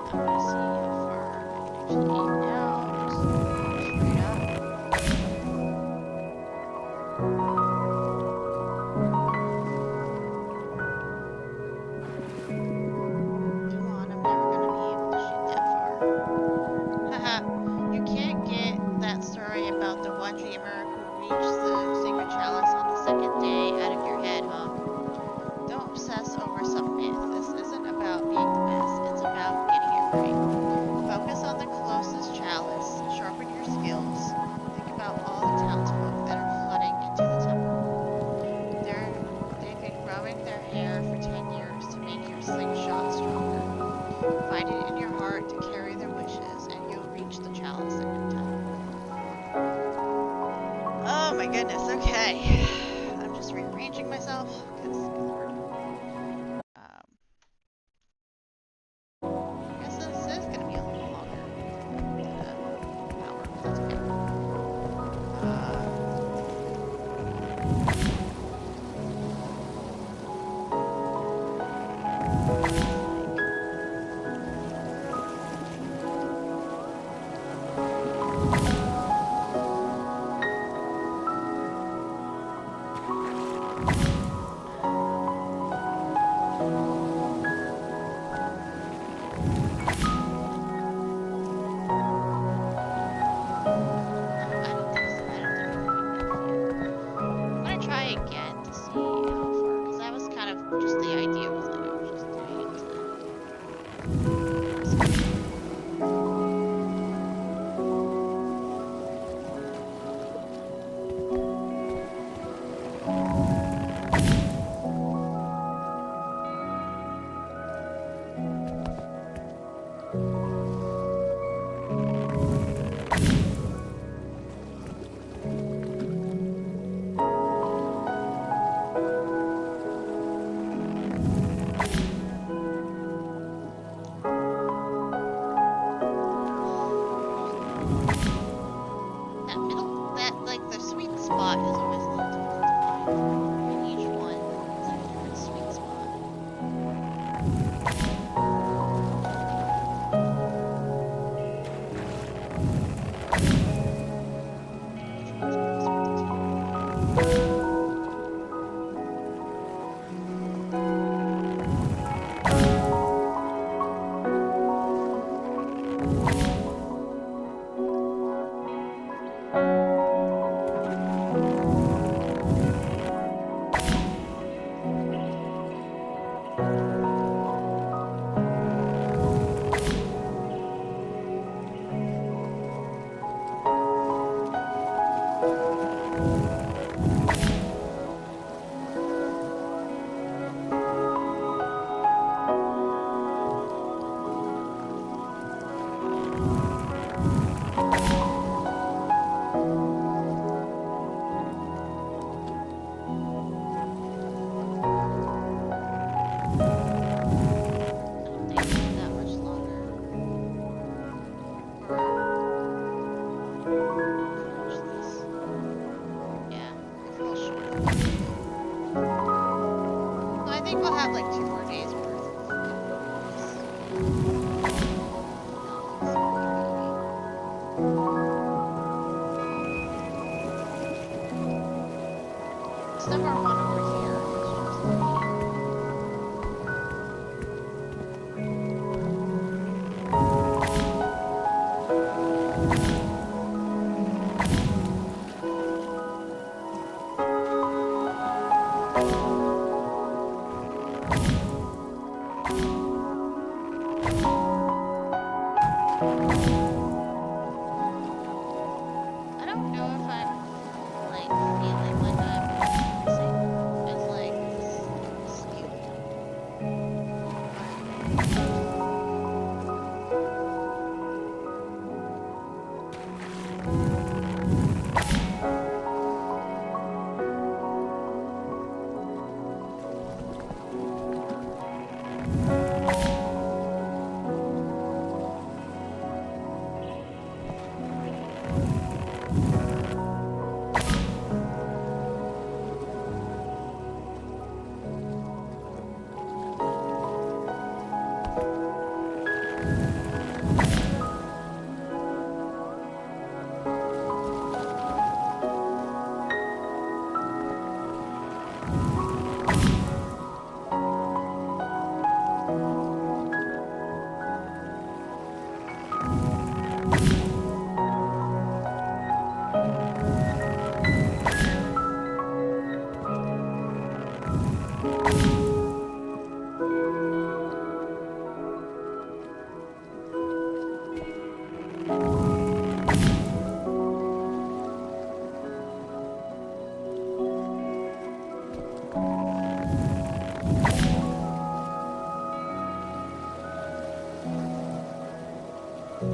I'm gonna see how far I can actually aim now. Just straight up. Come on, I'm never gonna be able to shoot that far. Haha, you can't get that story about the one dreamer who reached the sacred chalice on the second day out of your head, huh? Don't obsess over some myth. This isn't about being the best, it's about getting it right. Focus on the closest chalice, sharpen your skills. Think about all the townsfolk that are flooding into the temple. They've been growing their hair for 10 years to make your slingshot stronger. Find it in your heart to carry their wishes, and you'll reach the chalice in no time. Oh my goodness, okay. I'm just rearranging myself, because, good lord. I guess this is going to be a little longer than an hour, but that's okay. Try again to see how far, because that was kind of just the idea was that I was just doing it the sweet spot is always a little difficult to find. And each one is a different sweet spot. I think we'll have like 2 more days worth of some are one over here. I don't know if I'm like feeling like I'm as like skilled. Alright,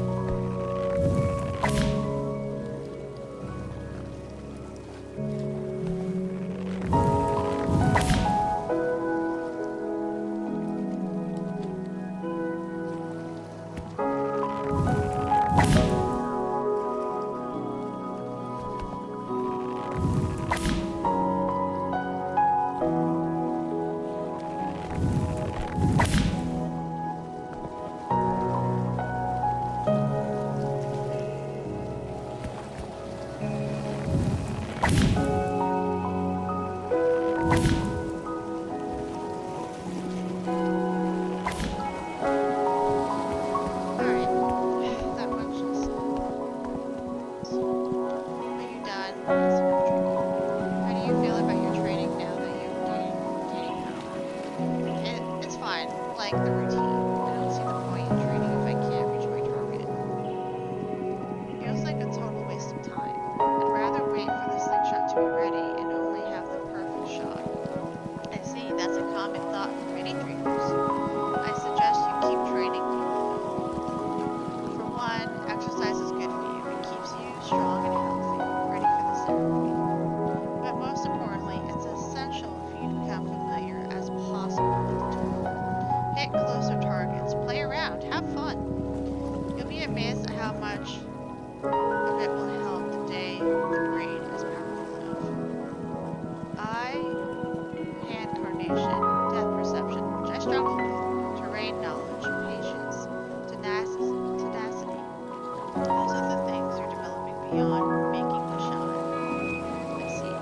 that much is sold. Are you done? Yes, enough training. How do you feel about your training now that you're gaining power? It's fine, like the routine. I don't see the point in training if I can't reach my target. Feels like a total waste of time. I'd rather wait for the slingshot to be ready and only have the perfect shot. I see, that's a common thought for many dreamers. I suggest you keep training people. For one, exercise is good for you. It keeps you strong and healthy, ready for the ceremony. But most importantly, it's essential for you to become familiar as possible with the tool. Hit closer targets, play around, have fun. You'll be amazed at how much of it will help the day the brain is powerful enough. Eye, hand coordination, depth perception, which I struggle with, terrain knowledge, patience, tenacity. Those are the things you're developing beyond making the shot. I see.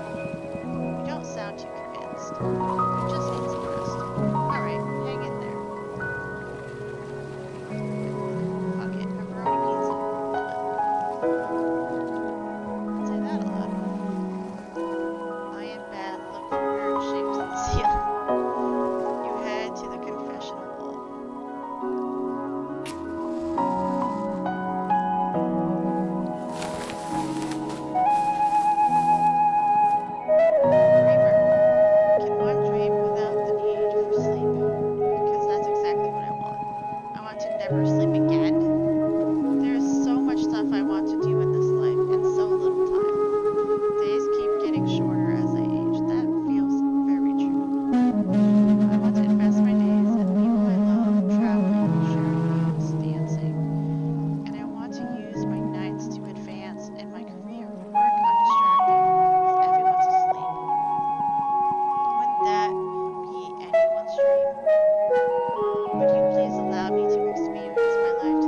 You don't sound too convinced. You just need some rest. Alright, hang in there. Fuck it, pepperoni pizza. Done. Say that a lot. Lie in bed, look for weird shapes in the ceiling. You head to the confessional hall. Dreamer. Can one dream without the need for sleep? Because that's exactly what I want. I want to never sleep again. There's so much stuff I want to do in this life and so little time. Days keep getting shorter as I age. That feels very true. I want to invest my days in the people I love, traveling, sharing meals, dancing. And I want to use my nights to advance in my career, work undistracted as everyone's asleep. Wouldn't that be anyone's dream? Would you please allow me to experience my life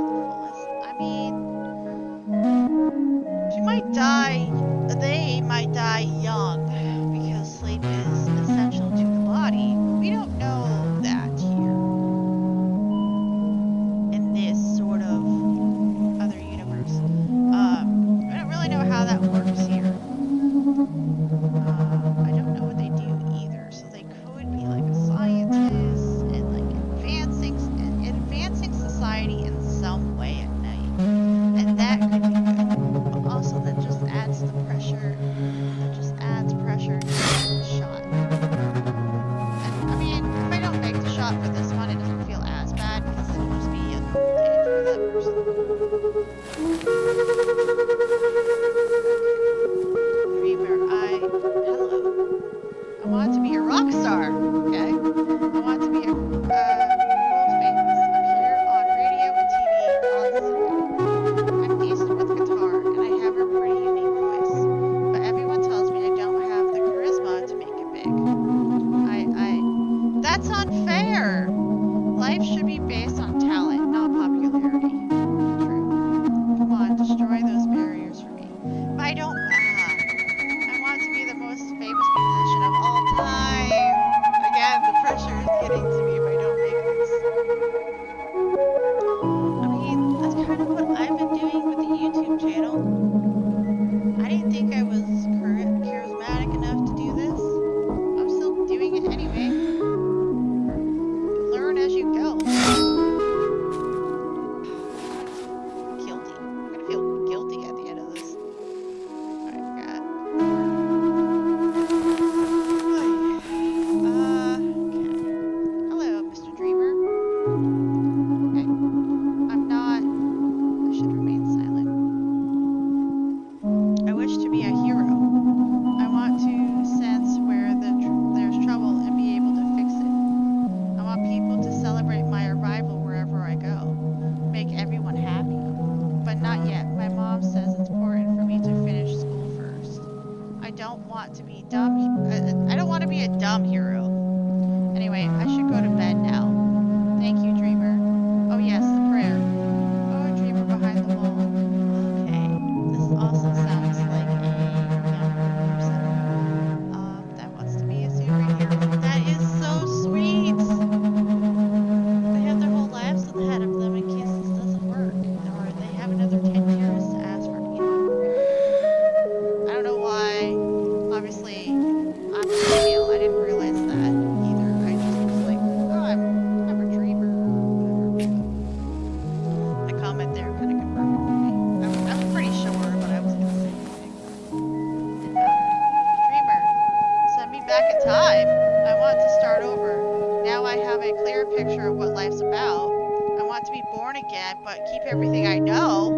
born again, but keep everything I know,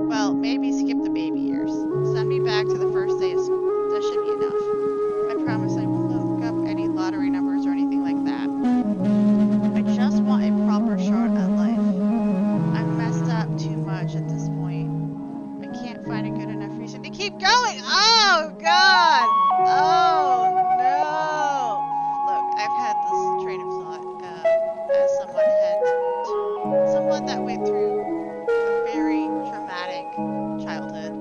well, maybe skip the baby years. Send me back to the first day of school. That should be enough. I promise I won't look up any lottery numbers or anything like that. I just want a proper shot at life. I've messed up too much at this point. I can't find a good enough reason to keep going. Oh, God. Oh, no. Look, I've had this train of thought as someone that went through a very traumatic childhood.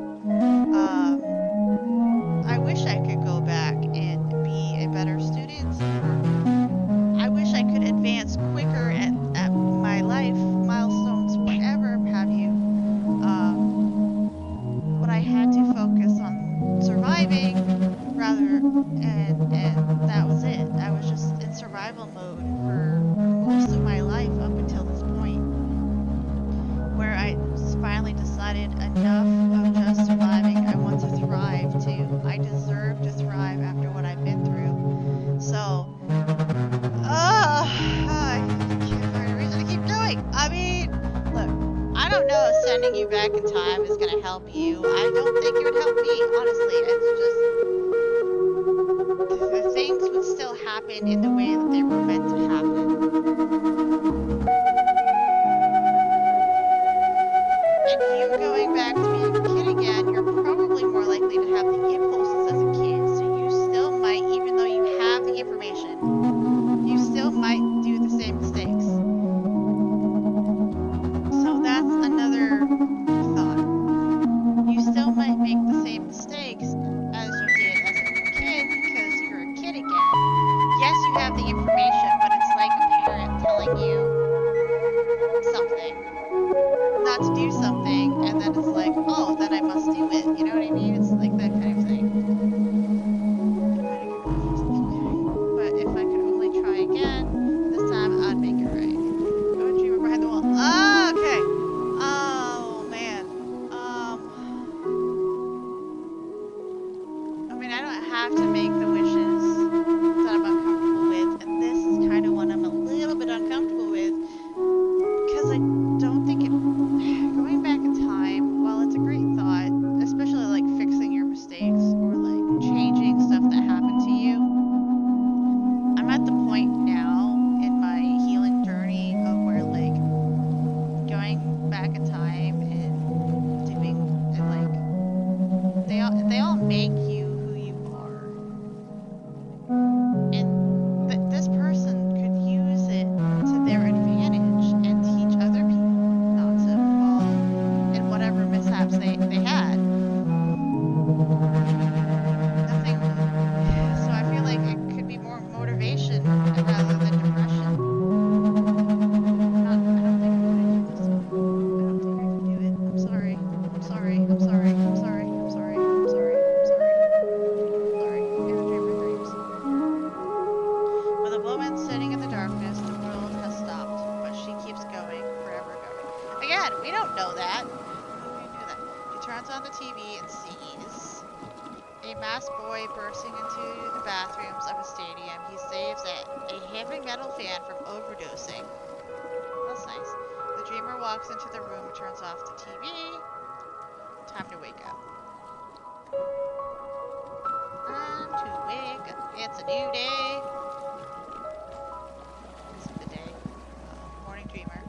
I wish I could go back and be a better student, or I wish I could advance quicker at my life milestones, whatever have you. But I had to focus on surviving rather, and that was it. I was just in survival mode for most of my life up until this point, where I finally decided enough of just surviving. I want to thrive too. I deserve to thrive after what I've been through. So, I can't find a reason to keep going. I mean, look, I don't know if sending you back in time is gonna help you. I don't think it would help me, honestly. It's just the things would still happen in the way that they were meant to happen. And you going back to being a kid again, you're probably more likely to have the impulses as a kid, so you still might, even though you have the information, you still might do the same mistakes. So that's another thought. You still might make the same mistakes as you did as a kid because you're a kid again. Yes, you have the information, but it's like a parent telling you something, not to do something, and then it's like, oh, then I must do it. You know what I mean? It's like that kind of thing. But if I could only try again, this time I'd make it right. Oh, dreamer behind the wall. Oh, okay. Oh, man. I mean, I don't have to make the wishes that I'm uncomfortable with, and this is kind of one I'm a little bit uncomfortable with, because I don't think going back in time, while it's a great thought, especially like fixing your mistakes or like changing stuff that happened to you, I'm at the point now in my healing journey of where like going back in time and doing and like they all make you who you are, and this person could use it to their advantage and teach other people not to fall in whatever mishaps they had. Nothing. So I feel like it could be more motivation rather than depression. I don't think I'm gonna do this one. I don't think I can do it. I'm sorry. I'm sorry. I'm sorry. I'm sorry. I'm sorry. I'm sorry. I'm sorry. Sorry. You're the dreamer dreams. With a woman sitting in the darkness, the world has stopped, but she keeps going, forever going. Again, we don't know that. How do we do that? She turns on the TV and sees a masked boy bursting into the bathrooms of a stadium. He saves a heavy metal fan from overdosing. That's nice. The dreamer walks into the room, turns off the TV. Time to wake up. Time to wake up. It's a new day. This is the day. Morning dreamer.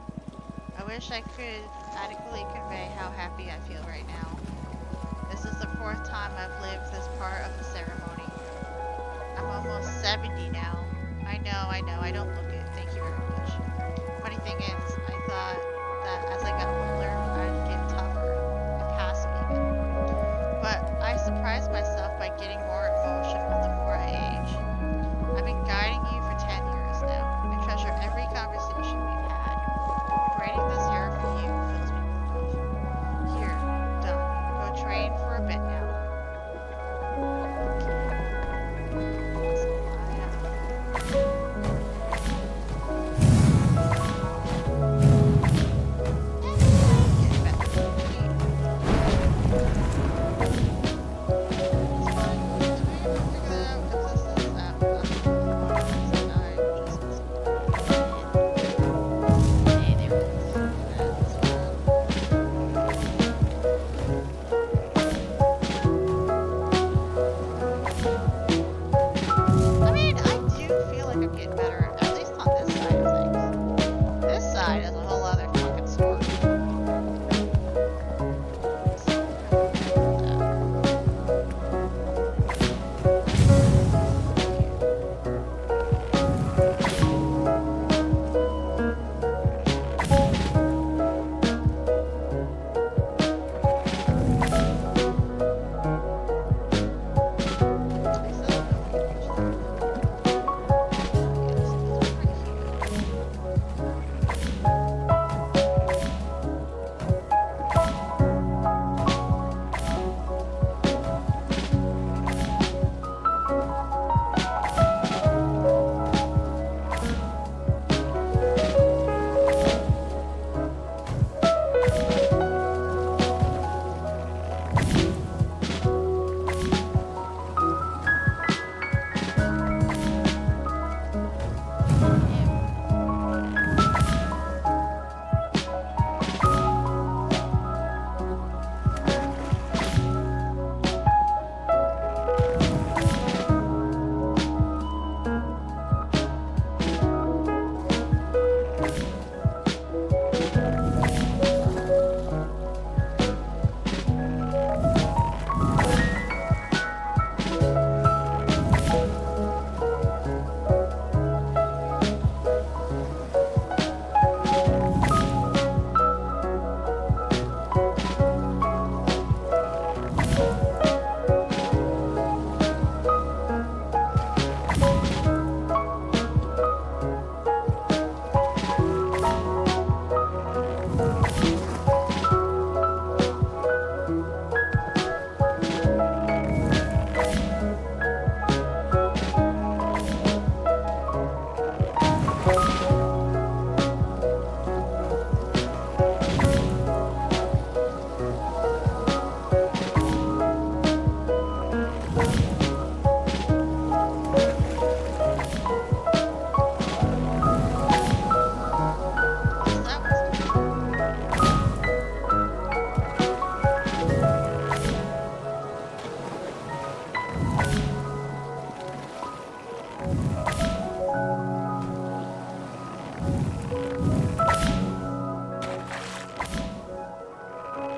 I wish I could adequately convey how happy I feel right now. This is the 4th time I've lived this part of the ceremony. I'm almost 70 now. I know, I don't look it. Thank you very much. Funny thing is, I thought that as I got older, I'd get tougher and pass it even. But I surprised myself by getting more emotional the more I age. I've been guiding you for 10 years now. I treasure every conversation we've had. Writing this here for you fills me with love. Here, done. Go train for a bit now.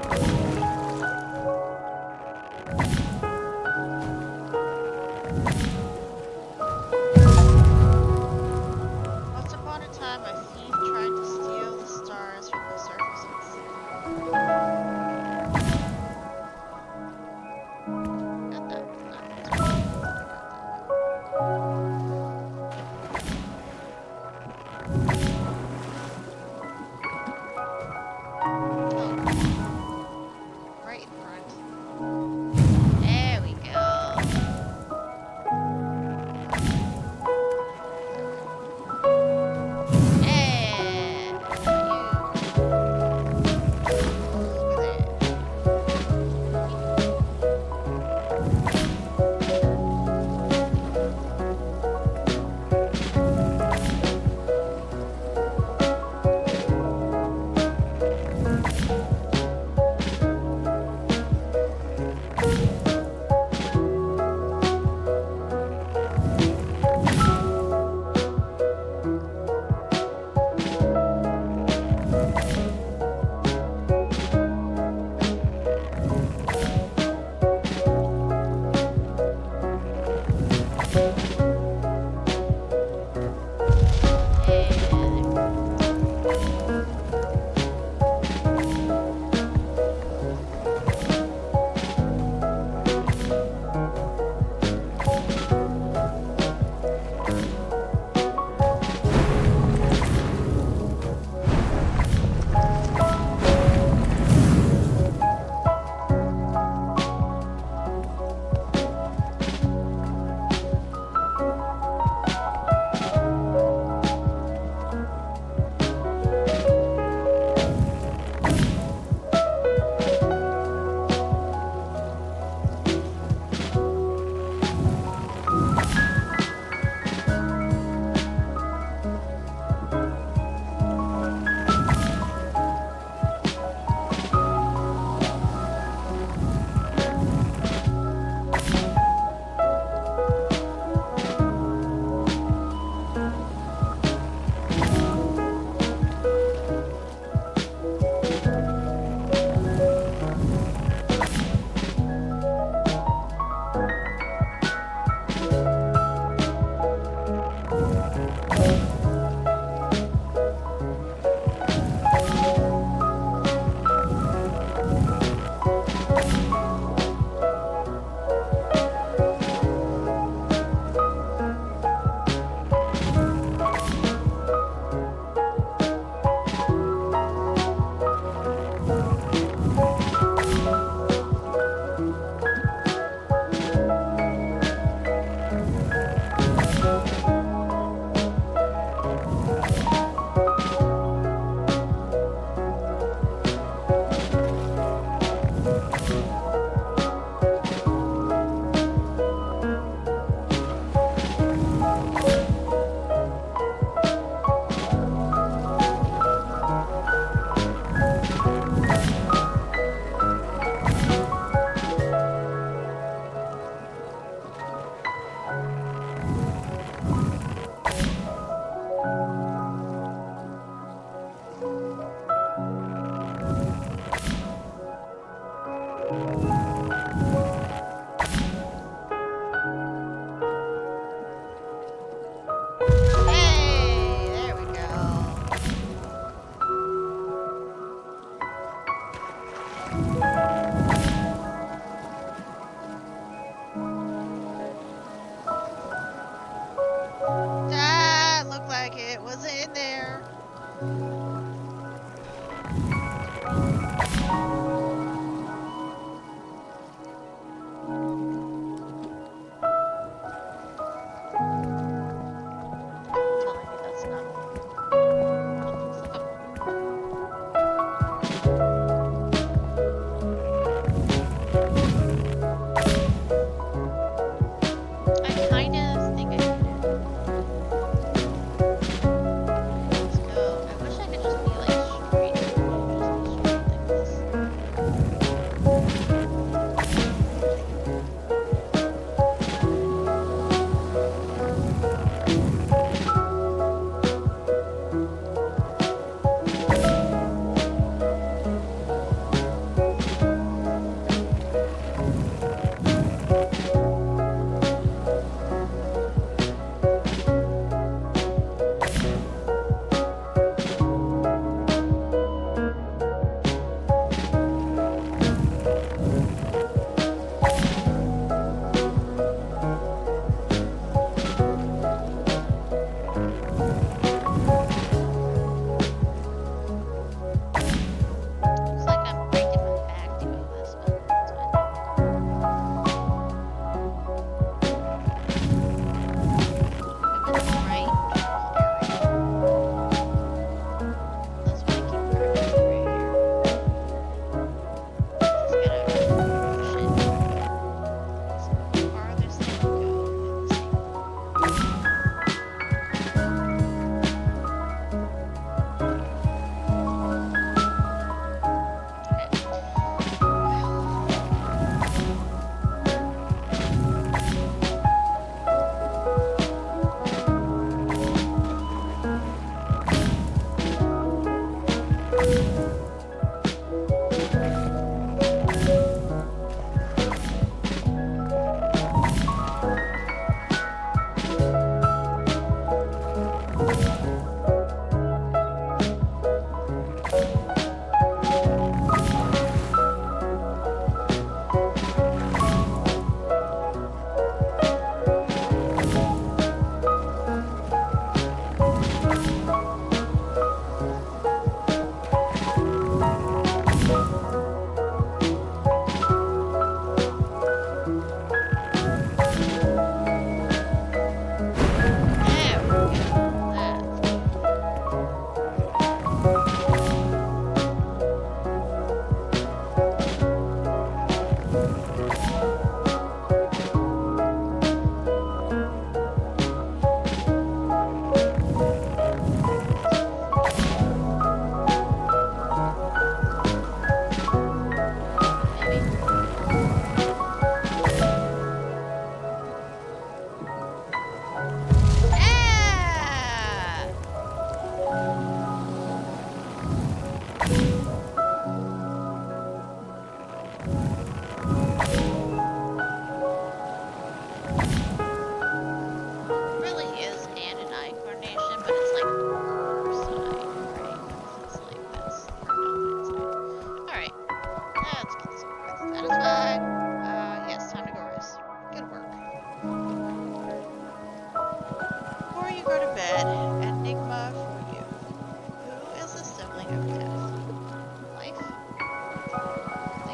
Once upon a time, a thief tried to steal the stars from the surface of the city. Got that. Not too sure I got that one. Oh.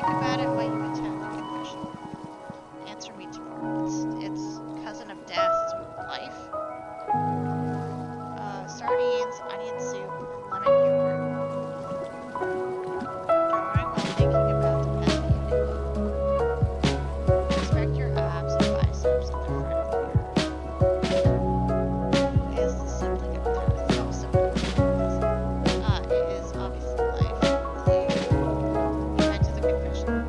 think about it while you attend the confession room. Answer me tomorrow. It's cousin of death is life. Sardines, onion soup, lemon yogurt. Drawing while thinking about the pet that you did. Inspect your abs and biceps in the front of the mirror. Is this simply good? It's not simple. It is obviously life. Head to the confession room.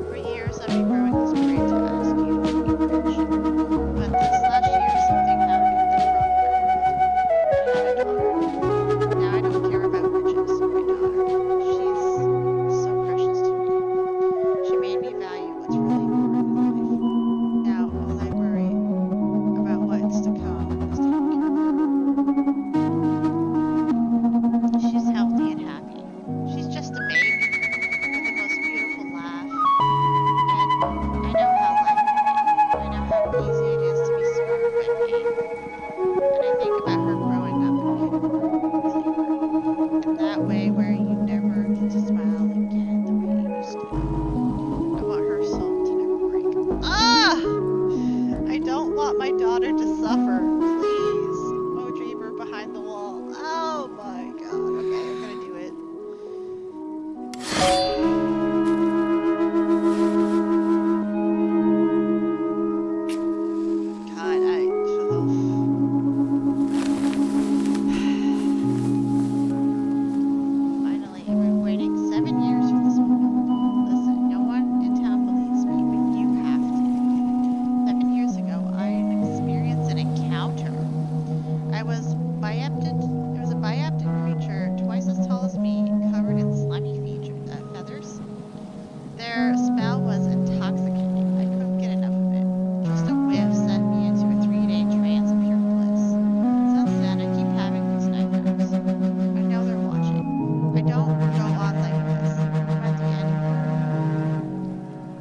For years, I've been growing this brain to ask you to be rich. But this last year, something happened that broke my world. I had a daughter. Now I don't care about riches. My daughter, she's so precious to me. She made me value what's really important in life. Now, all I worry about what's to come is taking care of her. She's healthy and happy. She's just a baby with the most beautiful laugh. And I know how life can be. I know how easy it is to be sore but painful. And I think about her growing up and getting really hurt. In that way where you never get to smile again the way you used to. I want her soul to never break. Ah! I don't want my daughter to suffer. Please. Oh, dreamer behind the wall. Oh my god. Okay, I'm gonna do it. God, Finally, I've been waiting 7 years for this moment. Listen, no one in town believes me, but you have to. 7 years ago, I experienced an encounter. There was a biapted creature twice as tall as me, covered in slimy feathers. Their smell was intoxicating. I couldn't get enough of it. Just a whiff sent me into a 3-day trance of pure bliss. Since then, I keep having these nightmares. I know they're watching. I don't go on like this. I'm at the end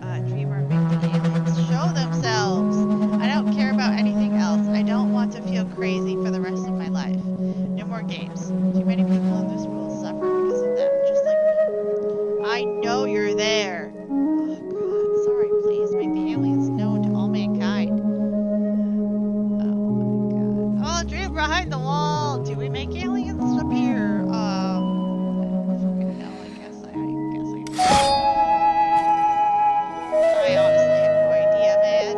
here. Dreamer, make the aliens show themselves. I don't care about anything else. I don't want to feel crazy for the rest of my life. No more games. Too many people in this world suffer because of them, just like me. I know you're there. Oh god, sorry, please make the aliens known to all mankind. Oh my god. Oh, dream behind the wall. Do we make aliens appear? Fucking hell, I guess I honestly have no idea, man.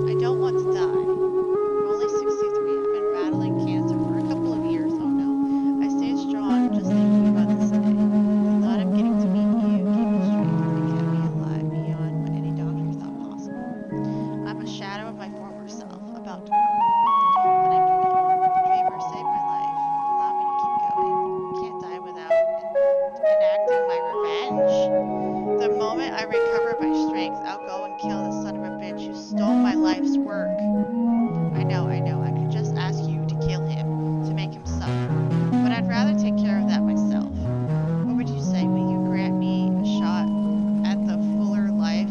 I don't want to die. I'm only 63. I've been battling cancer for a couple of years. Oh no. I stay strong just thinking about this day. The thought of getting to meet you gave me strength and kept me alive beyond what any doctor thought possible. I'm a shadow of my former self, about to crumble. But I mean it. Dreamer, save my life. Allow me to keep going. Can't die without enacting my revenge. The moment I recover my strength, I'll go and kill the son of a bitch who stole my life's work. I know. I could just ask you to kill him, to make him suffer. But I'd rather take care of that myself. What would you say? Will you grant me a shot at the fuller life?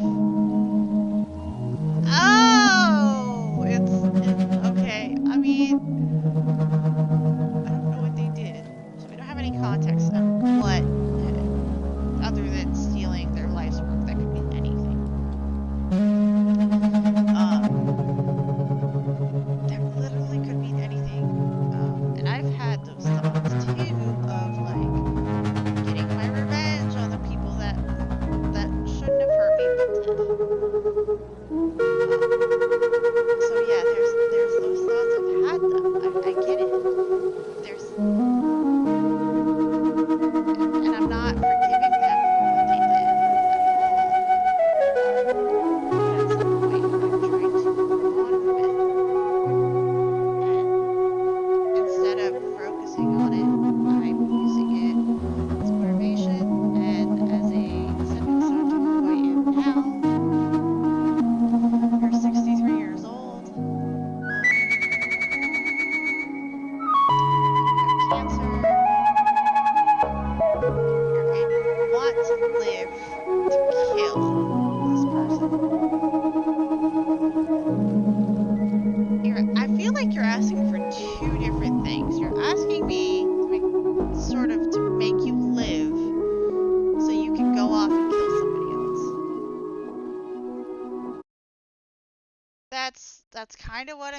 Oh! It's okay. I mean, I don't know what they did. So we don't have any context on what, other than stealing their life's work. That could mean anything. That literally could mean anything. And I've had those thoughts too of like getting my revenge on the people that shouldn't have hurt me but did. So yeah, there's those thoughts. I've had them. I get it. There's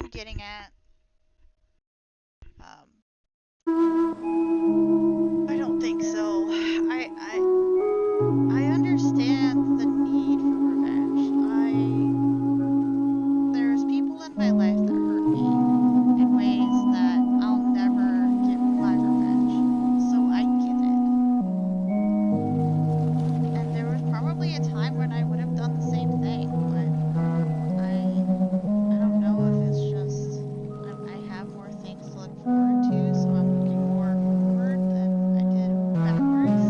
I'm getting at? Um, I don't think so. I understand the need for revenge. There's people in my life that hurt me in ways that I'll never get my revenge. So I get it. And there was probably a time when I would have done the same thing, but I I don't know if it's just I have more things to look forward to, so I'm looking more forward than I did backwards,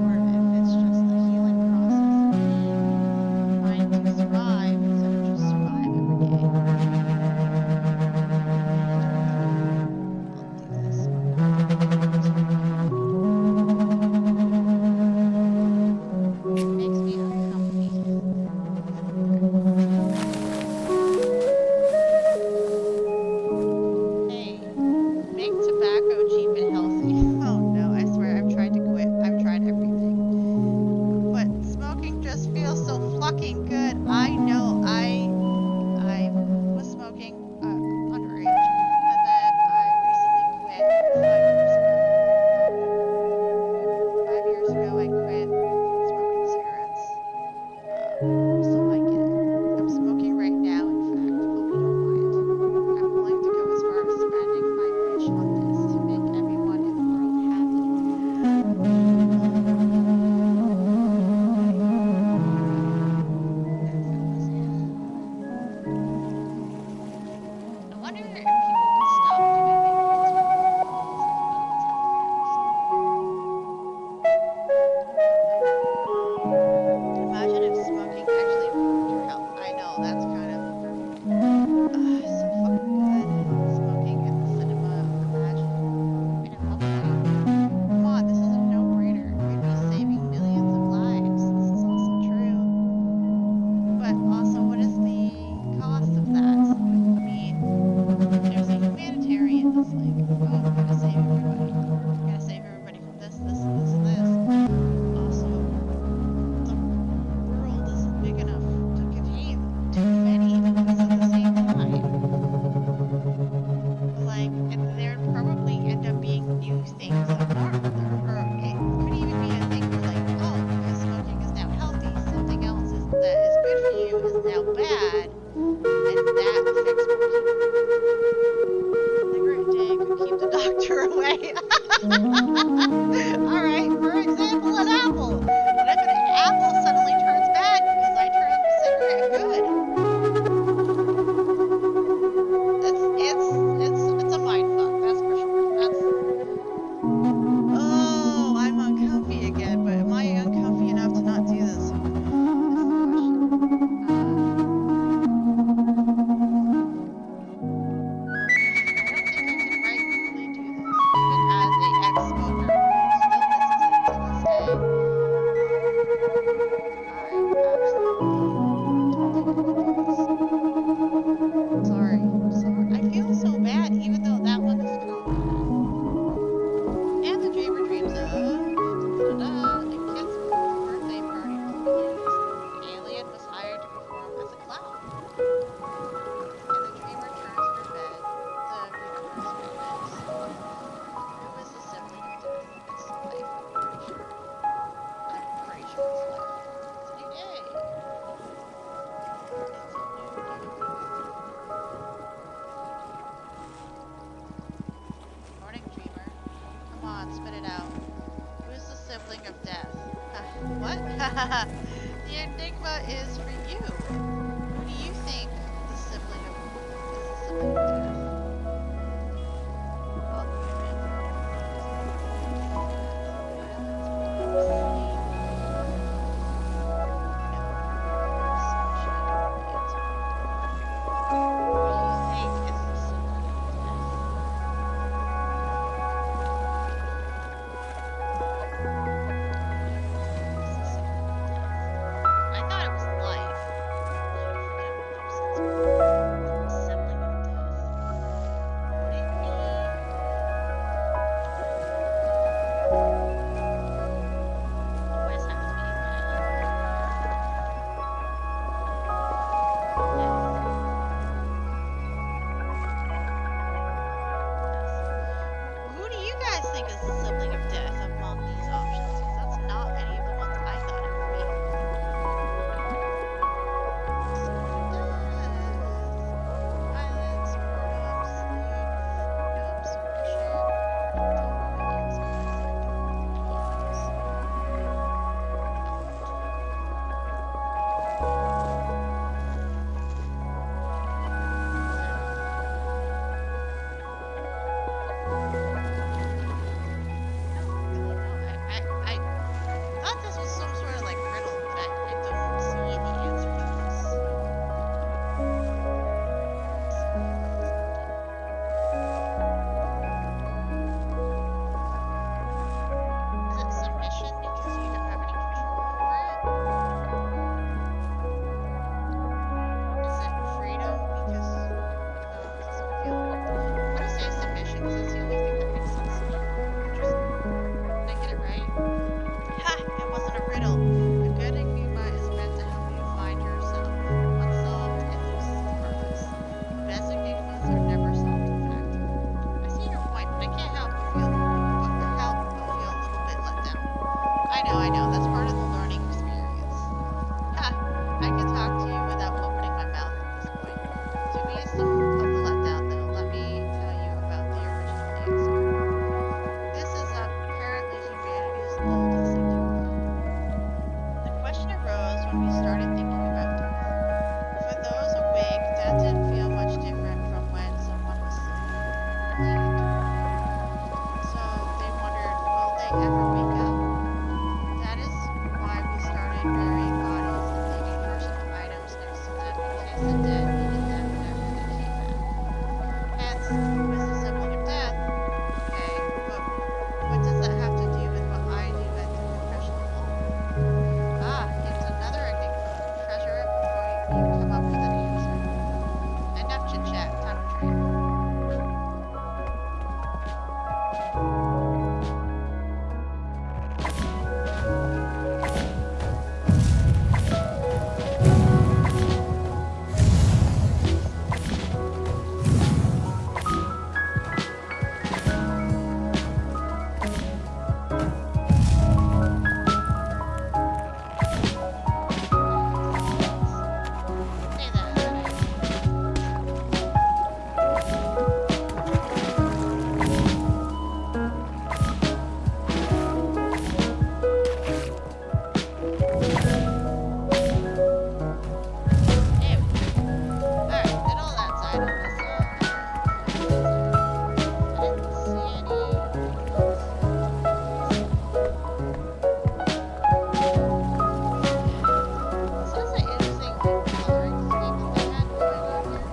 or if it's just the healing process of me trying to thrive instead of just survive every day. I'll do this. We're not gonna get into it again. It makes me uncomfy. Hey, make tobacco cheap and healthy. Oh no, I swear I've tried to quit. I've tried everything. But smoking just feels so fucking good. I know. I was smoking underage, and then I recently quit 5 years ago. 5 years ago, I quit smoking cigarettes. So I get it. I'm smoking right now, in fact. Hope you don't mind. I'm willing to go as far as spending my wish on this to make everyone in the world happy. I wonder if people would stop doing it once we learn all this about what's happening now. Imagine if smoking actually improved your health. I know, that's kind of so fucking good. Smoking in the cinema, imagine. In a health way. Come on, this is a no-brainer. We'd be saving millions of lives. This is also true. But also, what is the cost of that? I mean, there's a humanitarian that's like, oh, we're gonna save everybody. We're gonna save everybody from this, this, and this, and this. Also, the world isn't big enough to contain too many of us at the same time. Like, and there'd probably end up being new things of normal. Or it could even be a thing where, like, oh, because smoking is now healthy, something else that is good for you is now bad, and that affects more people. Cigarette day could keep the doctor away. Alright, for example, an apple. What if an apple suddenly turns bad because I turned cigarette good? It's a mindfuck, that's for sure. Oh, I'm uncomfy again, but am I uncomfy enough to not do this? Is the question. I don't think I can rightfully do this, even as a ex-smoker who still listens to this day. I absolutely don't think I can do this. Sorry. I feel so bad, even though that one is not bad. And the dreamer dreams of a kid's birthday party was abused. An alien was hired to perform as a clown. And the dreamer turns in her bed. The universe forbids. Who is the sibling of death? It's life, I'm pretty sure. I'm pretty sure it's life. It's a new day. It's a new day. Morning, dreamer. Come on, spit it out. Who is the sibling of death? What? The enigma is for you. Who do you think the sibling of is the sibling of death? I'll do it. I thought it was life. Sibling of death. What do you mean? they ever wake up. That is why we started burying bodies and leaving personal items next to them in case the dead needed them whenever they came back. Hence, food is a symbol of death. Okay, but what does that have to do with what I do at the confessional hall? Ah, it's another enigma. Treasure it before you come up with an answer. Enough chit chat, time to drink. Say that, there we go. Alright, did all that side of this, I didn't see any. So that's an interesting coloring scheme that they had going on here.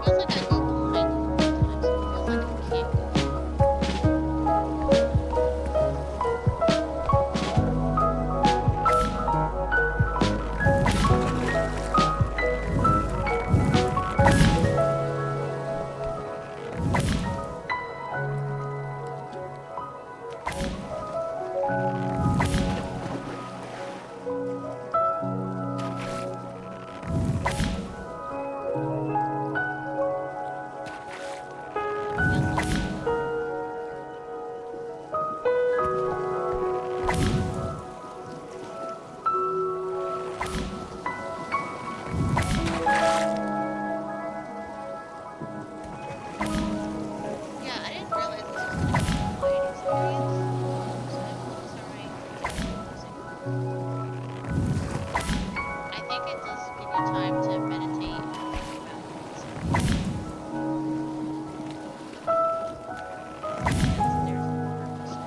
Feels like I go behind it sometimes. It feels like I can't go. Yeah, I didn't realize this was gonna be a quiet experience. So I'm sorry if I'm losing. I think it does give you time to meditate and think about things. There's a purpose.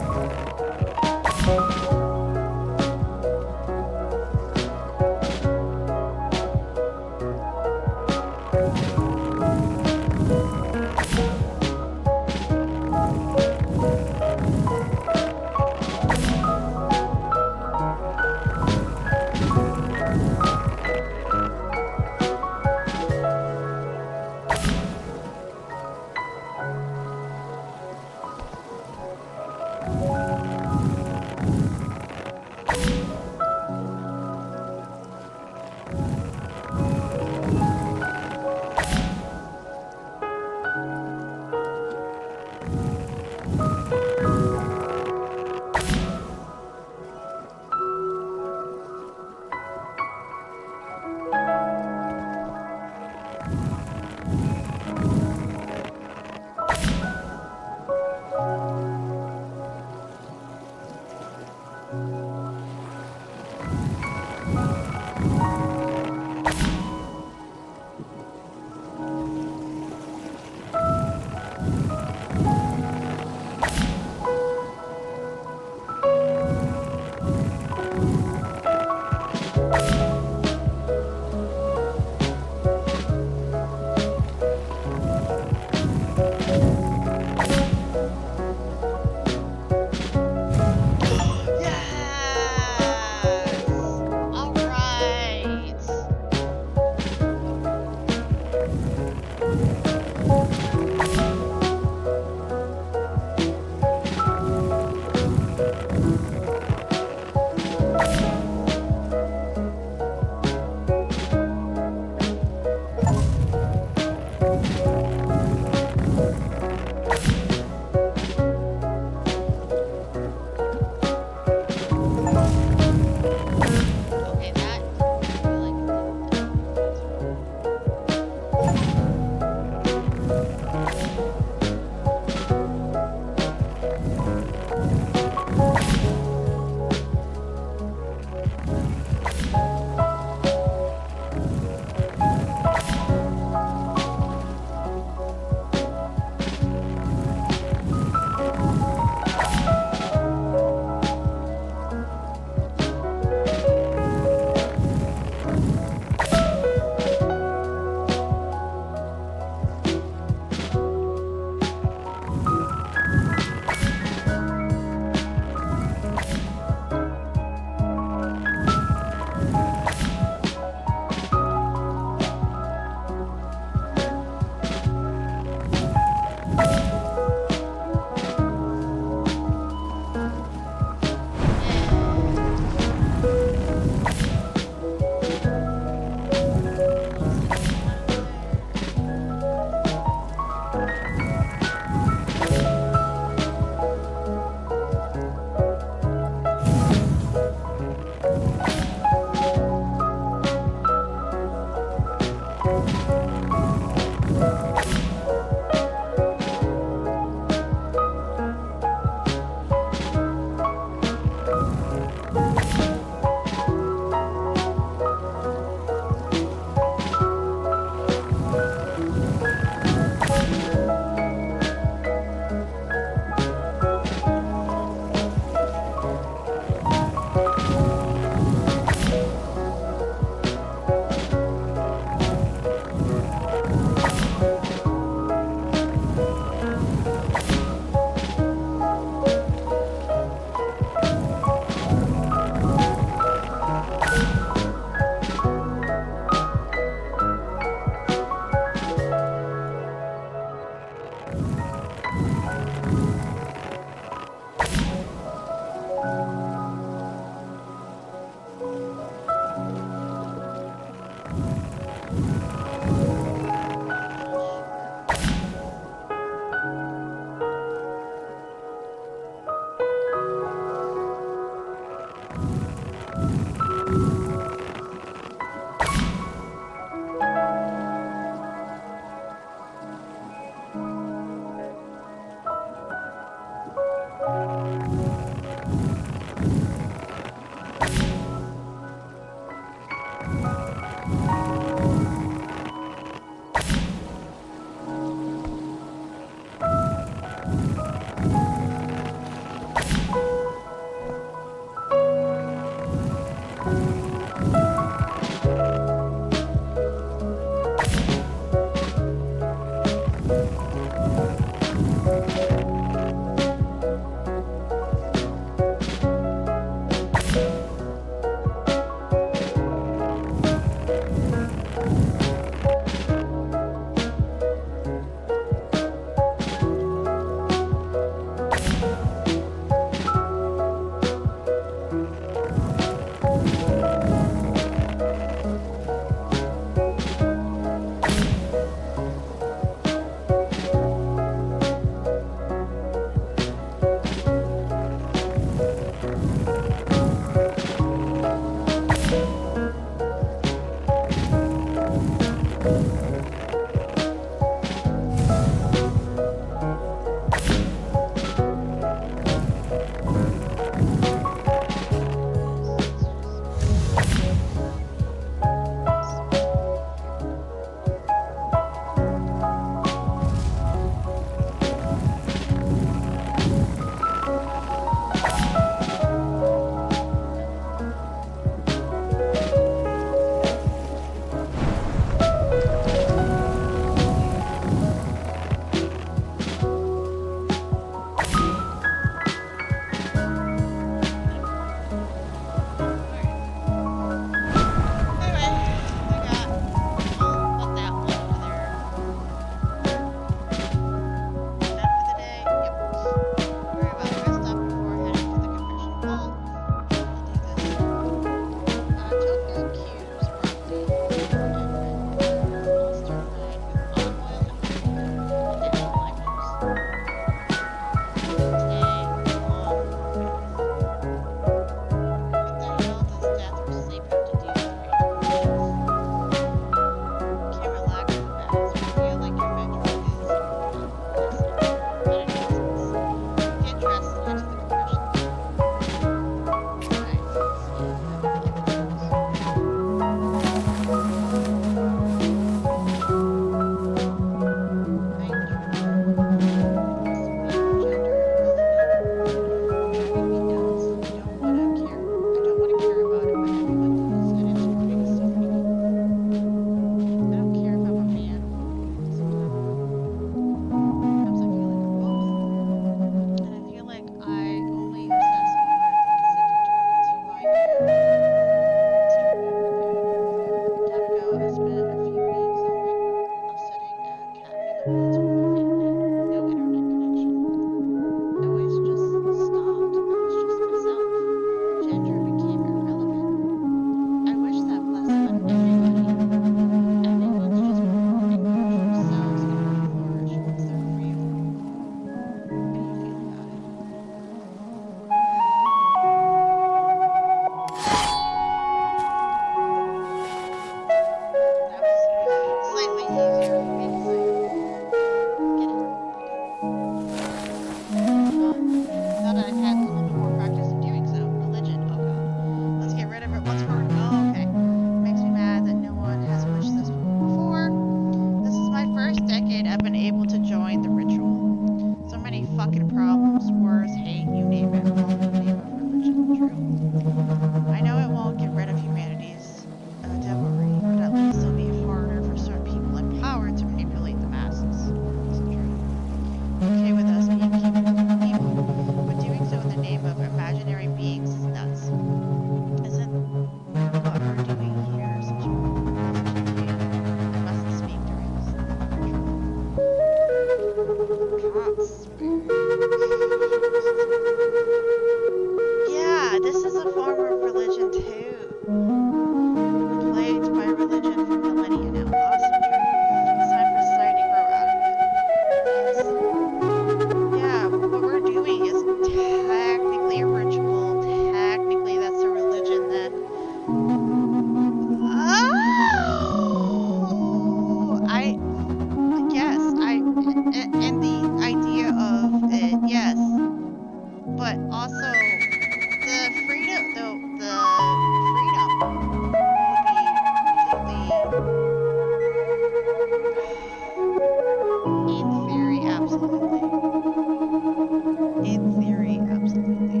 In theory, absolutely.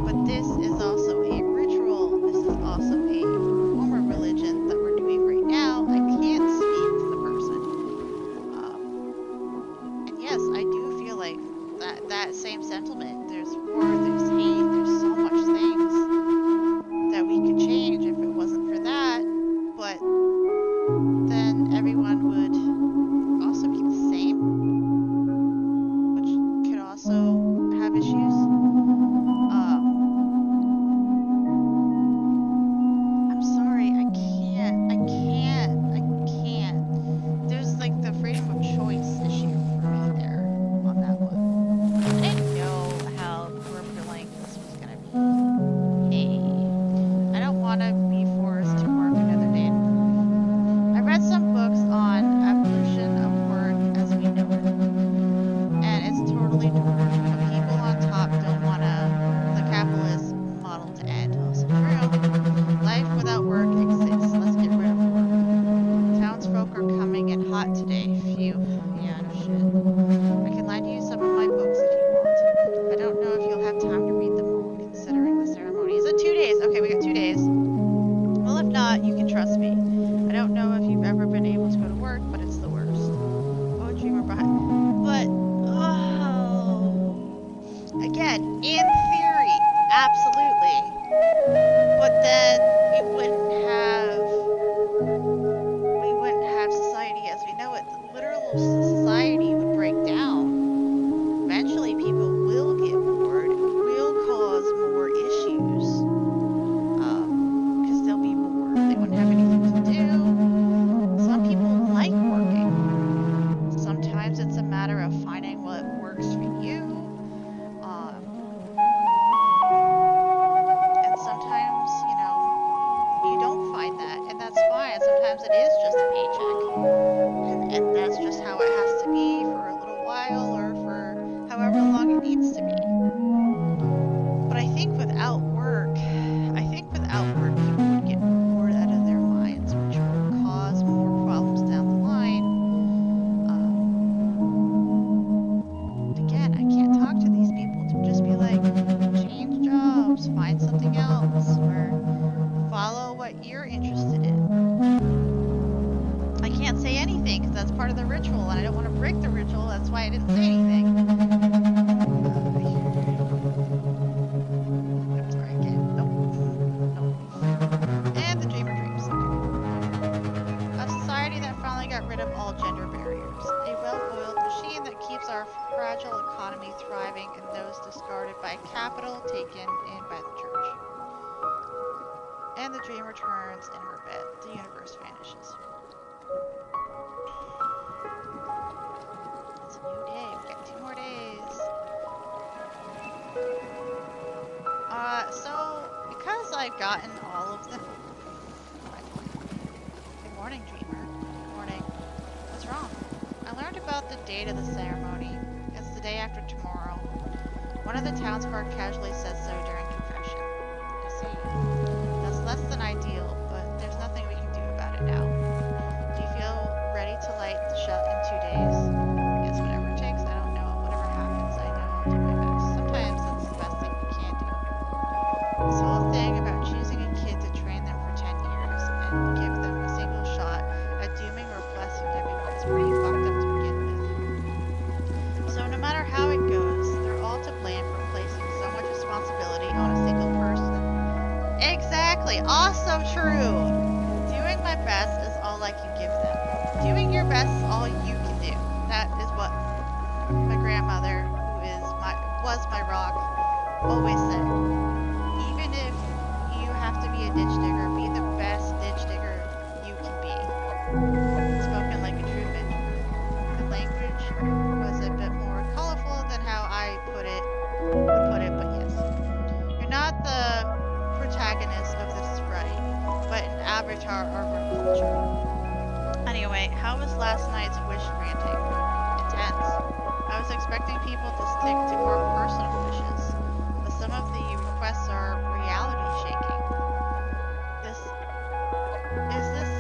But this is also a ritual. This is also a form of religion that we're doing right now. I can't speak to the person. And yes, I do feel like that same sentiment. There's war, there's hate, there's so much things that we could change if it wasn't for that. But then everyone would also be the same, which could also have issues. I'm sorry, I can't. There's like the freedom of choice issue for me there on that one. I didn't know how crippling this was gonna be. Hey, I don't want to be forced to work another day in my life. I read some books on evolution of work as we know it, and it's totally dwarfed, but people on top don't want the capitalist model to end. Also true. Life without work exists. Let's get rid of work. Townsfolk are coming in hot today. Phew. Yeah, no shit. I can lend you some of my books if you want. I don't know if you'll have time to read them all, considering the ceremony. Is it 2 days? Okay, we got 2 days. Well, if not, you can trust me. I don't know if you've ever been able to go to work, but it's the worst. Oh, dreamer behind. But, oh. Again, in theory, absolutely. But then we wouldn't have society as we know it. The literal society would break down. Eventually, people will get bored. It will cause more issues. Because they'll be bored. They wouldn't have anything to do. Some people like working. Sometimes it's a matter of finding what works for you. And sometimes, you don't find that, and that's fine. Sometimes it is just a paycheck. And that's just how it has to be for a little while or for however long it needs to be. But I think without work, people would get bored out of their minds, which will cause more problems down the line. Again, I can't talk to these people to just be like, change jobs, find something else, or follow what you're interested in. I can't say anything because that's part of the ritual, and I don't want to break the ritual. That's why I didn't say anything. Sorry, again. Nope. And the dreamer dreams. A society that finally got rid of all gender barriers. A well-oiled machine that keeps our fragile economy thriving and those discarded by capital taken in by the church. And the dreamer turns in her bed. The universe vanishes. It's a new day. We got 2 more days. So because I've gotten all of them. Good morning, dreamer. Good morning. What's wrong? I learned about the date of the ceremony. It's the day after tomorrow. One of the townsfolk casually said so during confession. I see. That's less than ideal, but there's nothing we can do about it now. Do you feel ready to light the shut in 2 days? Yes, whatever it takes. I don't know. Whatever happens, I know I'll do my best. Sometimes that's the best thing we can do. This whole thing about choosing a kid to train them for 10 years and give them a single shot at dooming or blessing everyone is pretty fucked up to begin with. So no matter how it goes, they're all to blame for placing so much responsibility on a single person. Exactly. Also true. Doing my best is all I can give them. Doing your best is all you can do. That is what my grandmother, was my rock, always said. Even if you have to be a ditch digger, be the best ditch digger you can be. Spoken like a true Benjamin. The language was a bit more colorful than how I would put it, but yes. You're not the protagonist of this writing, but an avatar of our culture. Anyway, how was last night's wish granting? Intense. I was expecting people to stick to more personal wishes, but some of the requests are reality shaking. Is this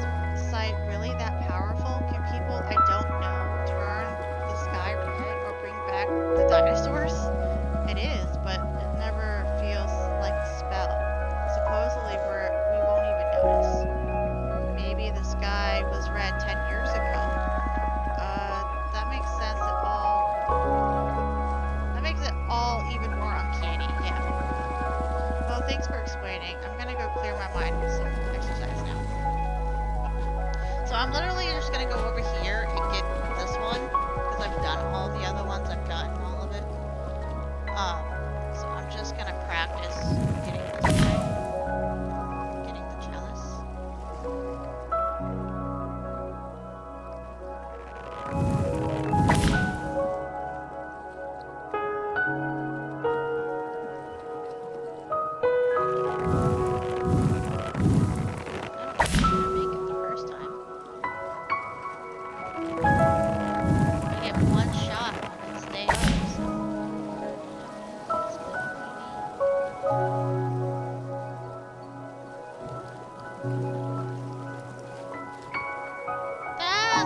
site really that powerful? Can people I don't know turn the sky red or bring back the data source? It is, but it never feels like a spell. Supposedly we won't even notice. Maybe the sky was red 10 years ago. That makes sense at all. That makes it all even more uncanny, yeah. Well, thanks for explaining. I'm gonna go clear my mind with some exercise now. So I'm literally just gonna go over here and get this one, because I've done all the other ones, I've gotten all of it. So I'm just gonna practice getting this guy, getting the chalice.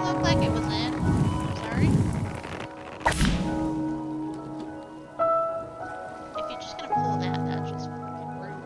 Looked like it was in. Sorry. If you're just gonna pull that, that's just fucking rude.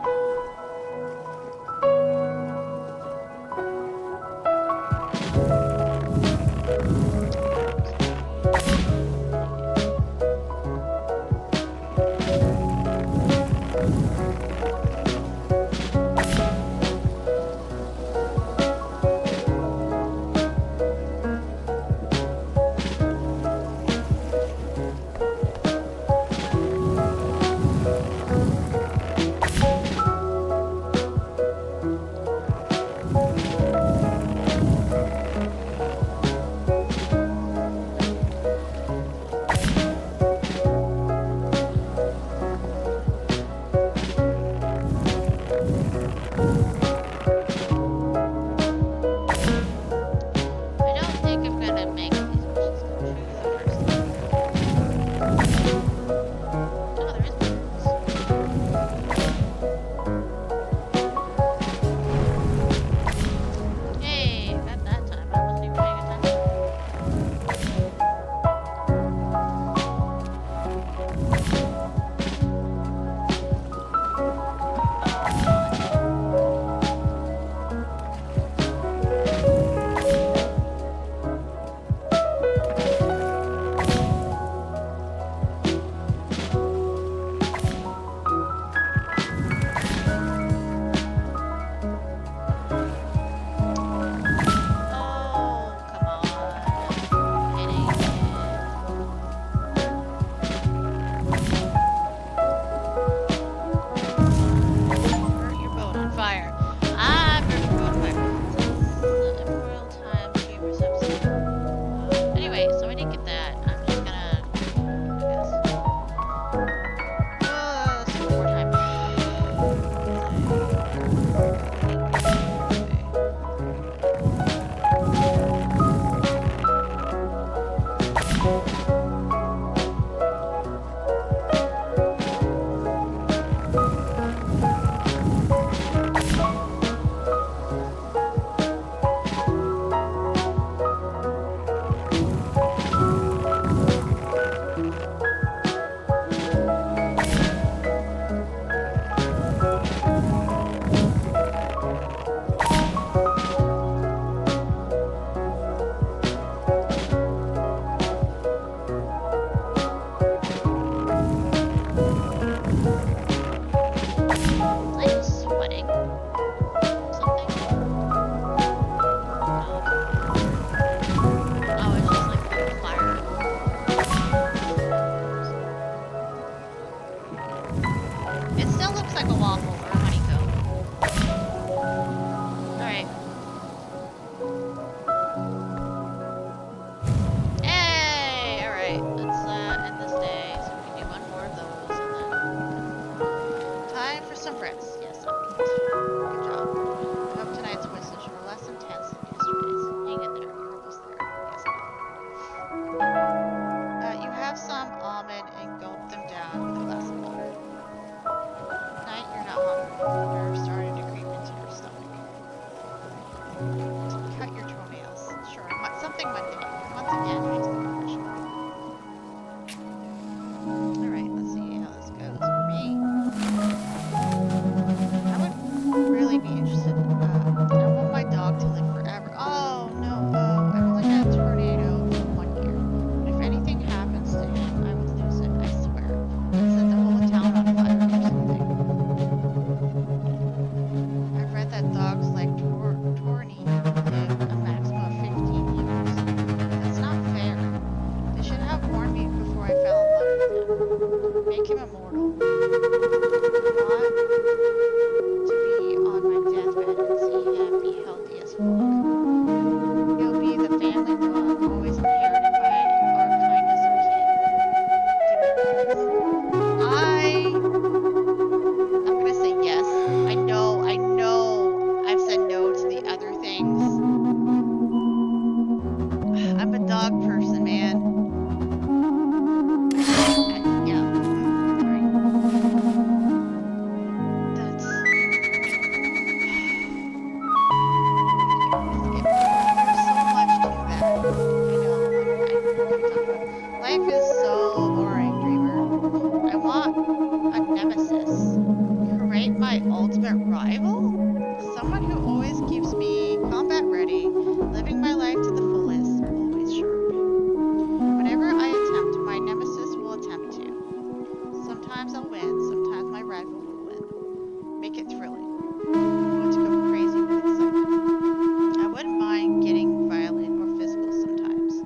Sometimes I'll win, sometimes my rival will win. Make it thrilling. I want to go crazy with excitement. I wouldn't mind getting violent or physical sometimes,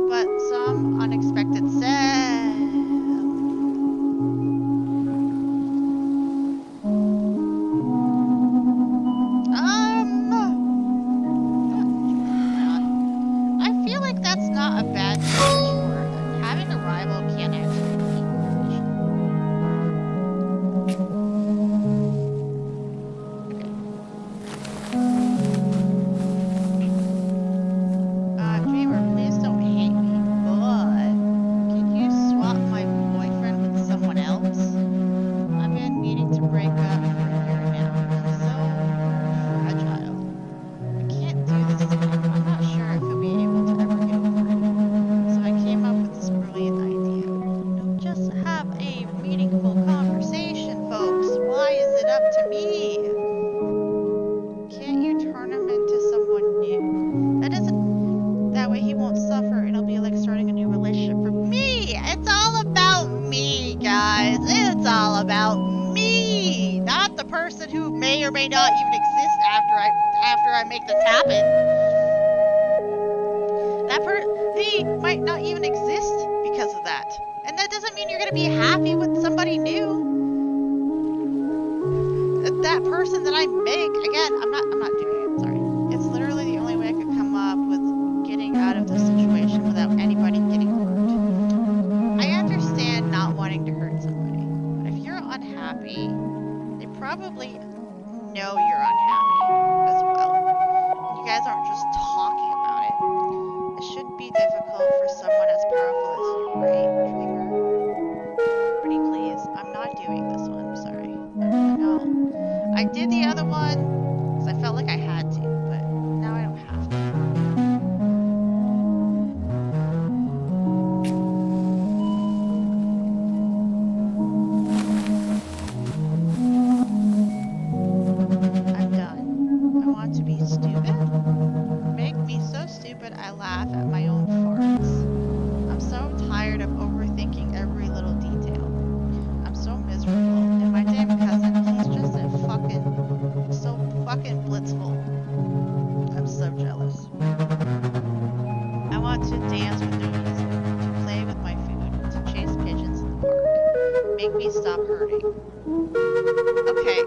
but some unexpected I feel like that's not a bad thing for sure. Having a rival can actually be beneficial. Dreamer, please don't hate me, but can you swap my boyfriend with someone else? I've been meaning to break up for a year now. He's so fragile. I can't do this to him. I'm not sure if he'll be able to ever get over it. So I came up with this brilliant idea. Don't just have a meaningful conversation, folks. Why is it up to me? Can't you turn him into someone new? That way he won't suffer and it'll be like starting a new relationship for me. It's all about me, guys. It's all about me. Not the person who may or may not even exist after I make this happen. He might not even exist because of that. And that doesn't mean you're gonna be happy with somebody new. That person that I make, again, I'm not doing it, sorry. It's literally the only way I could come up with getting out of this situation without anybody getting hurt. I understand not wanting to hurt somebody, but if you're unhappy, they probably know you're unhappy as well. You guys aren't just talking about it. It shouldn't be difficult for someone as powerful as you, right, Dreamer? Pretty please, I'm not doing this one, I'm sorry. No. I did the other one because I felt like I had to, but now I don't have to. I'm done. I want to be stupid? Make me so stupid I laugh at my own farts. I'm so tired of overthinking every little detail. I'm so miserable. And my damn cousin, he's just so fucking blitzful. I'm so jealous. I want to dance with no music, to play with my food, to chase pigeons in the park. Make me stop hurting. Okay.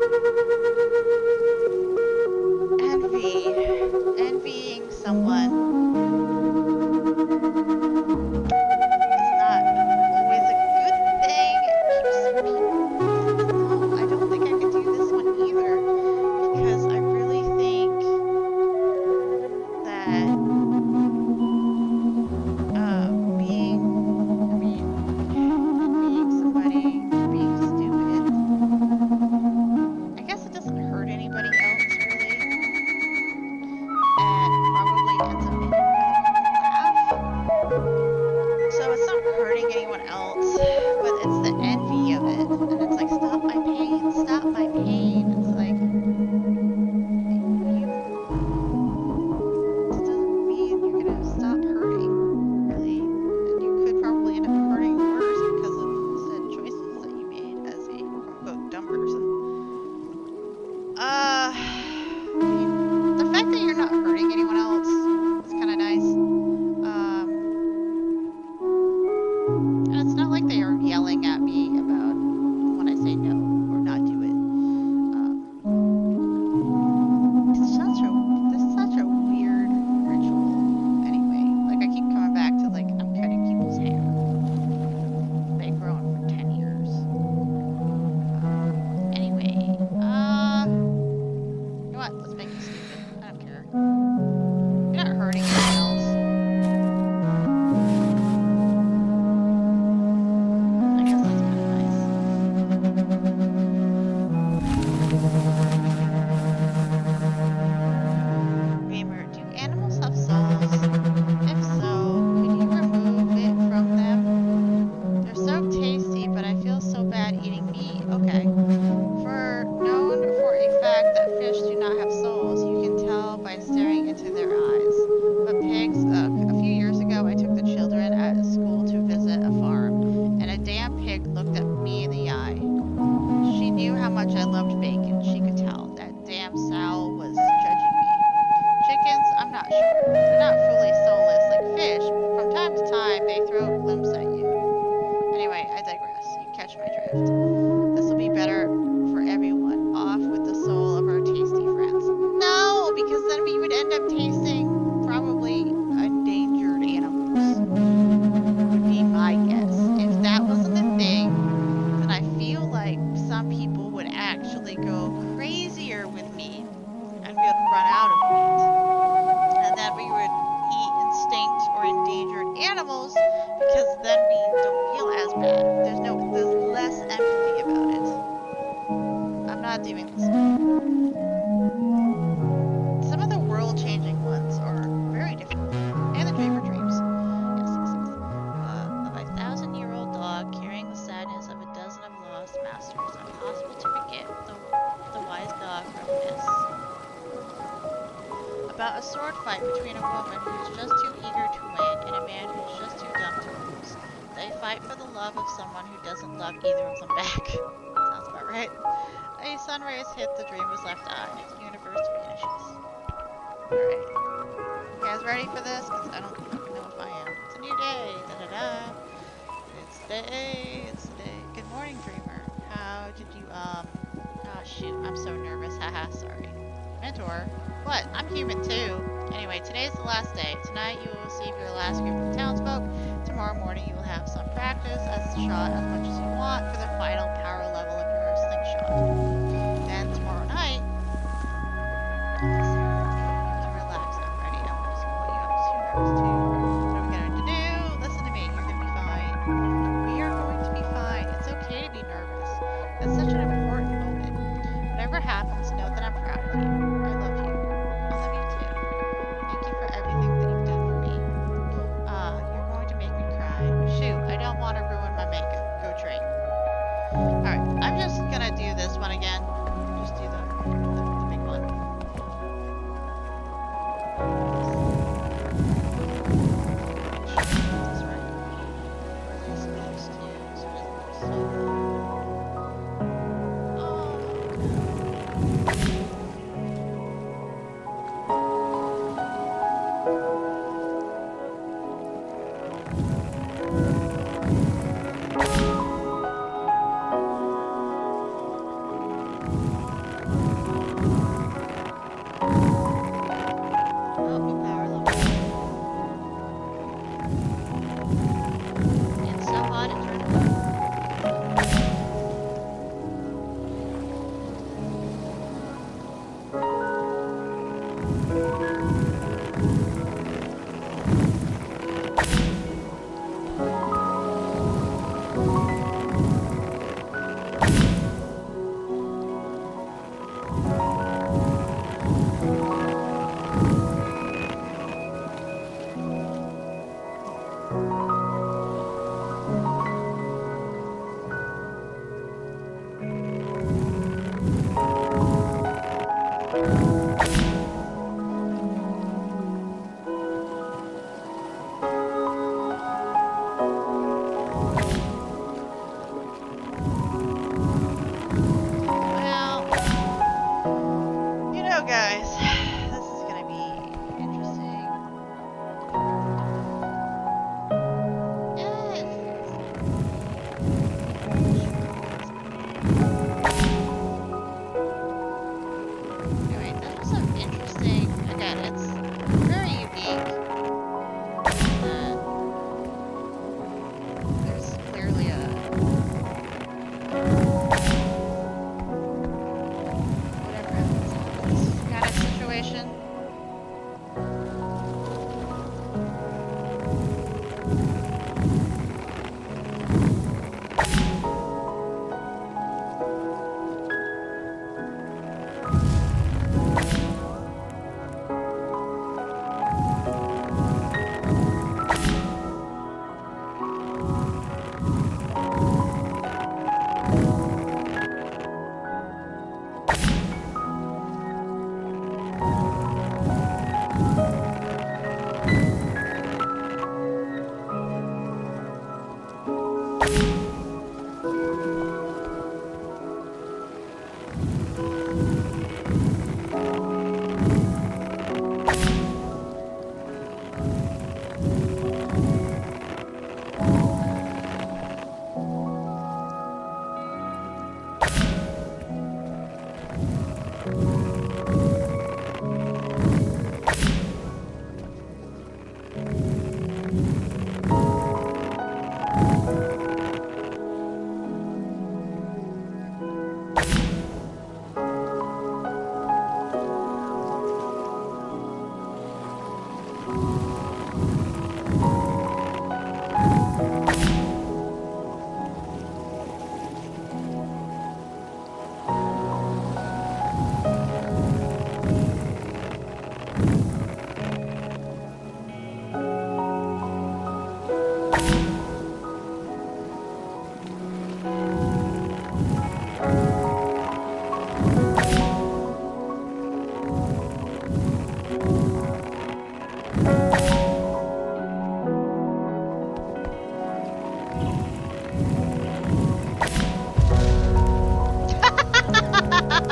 Envying someone is not always a good thing. It keeps people. No, I don't think I can do this one either because I really think that being somebody being stupid. I guess it catch my drift. This will be better for everyone. Off with the soul of our tasty friends. No, because then we would end up tasting probably endangered animals. Would be my guess. If that wasn't a thing, then I feel like some people would actually go crazier with meat and we would run out of meat. And then we would eat extinct or endangered animals because then we don't feel as bad. There's less empathy about it. I'm not doing this. Some of the world-changing ones are very different. And the Dreamer Dreams. Yes, yes, yes. Of a 1,000-year-old dog carrying the sadness of a dozen of lost masters. Impossible to forget the wise dog reminisce. About a sword fight between a woman who's just too eager to win and a man who's just too dumb to lose. They fight for the love of someone who doesn't love either of them back. Sounds about right. A sunrise hit the dreamer's left eye. The universe vanishes. Alright. You guys ready for this? Because I don't know if I am. It's a new day. Da-da-da. It's the day. It's the day. Good morning, dreamer. How did you, oh shoot. I'm so nervous. Haha, sorry. Mentor? What? I'm human too. Anyway, today's the last day. Tonight you will receive your last group of townsfolk. Tomorrow morning you will have some practice as shot as much as you want for the final power level of your slingshot. Then tomorrow night, to relax. I'm ready. I want to see what you have to nervous too. What are we going to do? Listen to me. You're going to be fine. We are going to be fine. It's okay to be nervous. It's such an important moment. Whatever happens, know that I'm proud of you. I love you. I love you too. Thank you for everything that you've done for me. You're going to make me cry. Shoot, I don't want to ruin my makeup. Go drink. Alright, I'm just gonna do this one again. Just do the big one. That's right. Release moves too, so it doesn't look so good.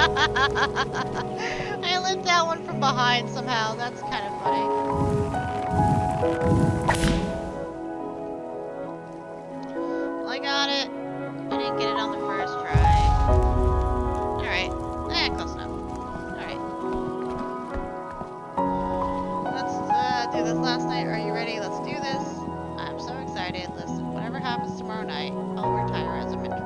I lit that one from behind somehow. That's kind of funny. Well, I got it. I didn't get it on the first try. Alright. Close enough. Alright. Let's do this last night. Are you ready? Let's do this. I'm so excited. Listen, whatever happens tomorrow night, I'll retire as a mentor.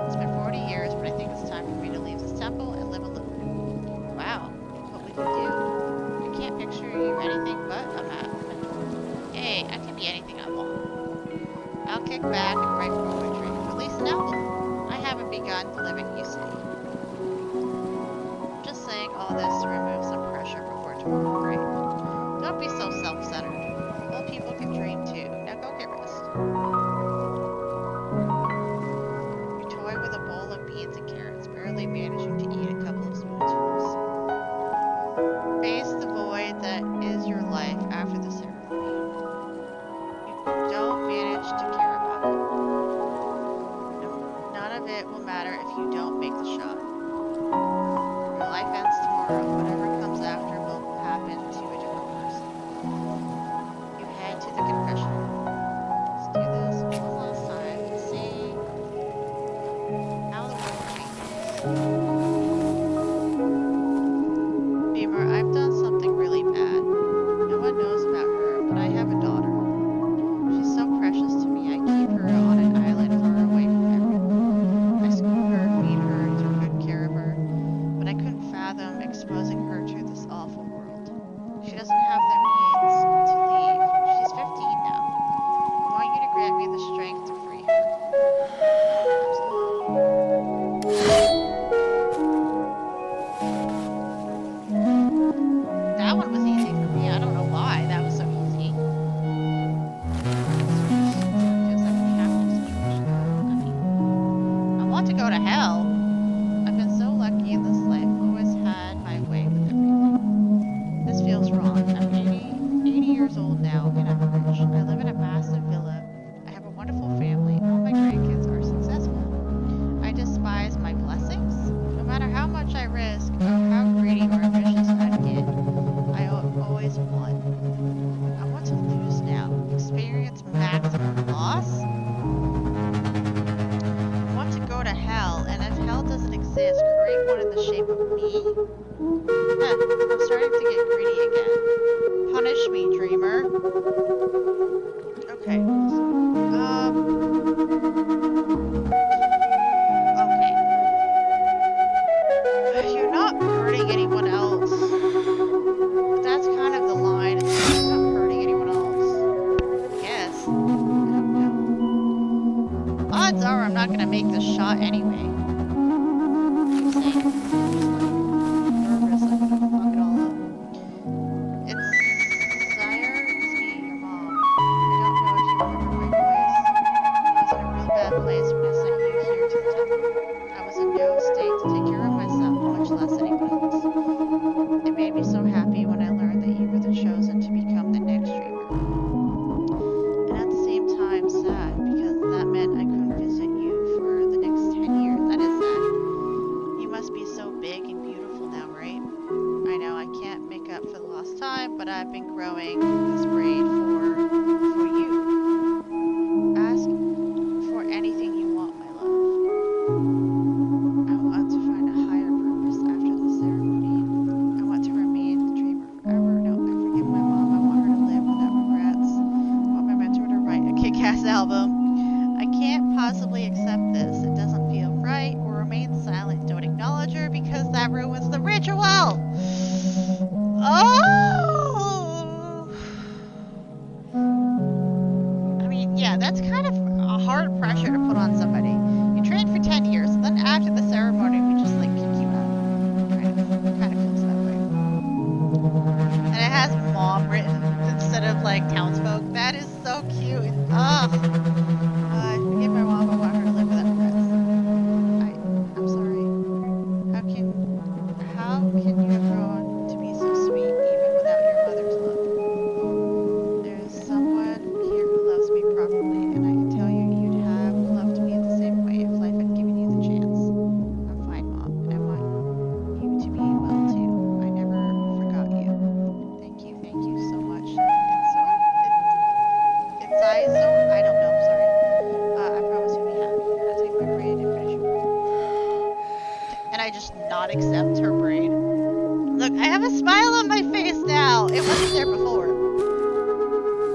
It's been 40 years, but I think it's time for me to leave this temple and live alone. Wow, what we can do. I can't picture you anything but a mentor. Hey, I can be anything I want. I'll kick back and write poetry, release an album. I haven't begun living usefully. Just saying all this to remove some pressure before tomorrow, right? Don't be so self-centered. Old people can dream too. Now go get rest. You toy with a bowl of beans and carrots, barely managing to eat a couple of spoonfuls. Face the void that is your life after the ceremony. You don't manage to care about it. No, none of it will matter if you don't make the shot. Your life ends tomorrow. Whatever comes after will happen to a different person. You head to the confessional. Let's do this one last time and see how the world changes. Beamer, I've done something really bad. No one knows about her, but I have a daughter. She's so precious to me. I keep her on an island far away from everyone. I school her, feed her, take good care of her, but I couldn't fathom exposing her to this awful world. She doesn't have the means to leave. She's 15 now. I want you to grant me the strength to free her. Absolutely. That one was easy for me. I don't know why that was so easy. Feels like a capital situation. I want to go to hell. I've been so lucky in this life. Always had my way with everything. This feels wrong. I'm 80 years old now, and I'm rich. I live in a massive villa. I have a wonderful family. All my grandkids are successful. I despise my blessings. No matter how much I risk, or how greedy or ambitious I'd get, I always won. I want to lose now. Experience maximum loss. I want to go to hell, and if hell doesn't exist, create one in the shape of me. I'm starting to get greedy again. Punish me, dreamer. Okay. Okay. You're not hurting anyone else. That's kind of the line. You're not hurting anyone else. I guess. I don't know. Odds are I'm not gonna make this shot anyway. Keep saying it. I'm just like nervous. I'm gonna fuck it all up. It's Sire, it's me, your mom. I don't know if you remember my voice. I was in a real bad place when I sent you here to the temple. I was in no state to take care of myself, much less anyone else. It made me so happy when I learned that you were the chosen to become the next dreamer. And at the same time, sad, because that meant I couldn't visit you for the next 10 years. That is sad. You must be so big and beautiful now, right? I know I can't make up for the lost time, but I've been growing this braid for you. Ask for anything you want, my love. I want to find a higher purpose after the ceremony. I want to remain the dreamer forever. No, I forgive my mom. I want her to live without regrets. I want my mentor to write a kick-ass album. I can't possibly accept this. It doesn't feel right. Or remain silent. Don't acknowledge her because that ruins the ritual. Oh! I just not accept her braid? Look, I have a smile on my face now. It wasn't there before.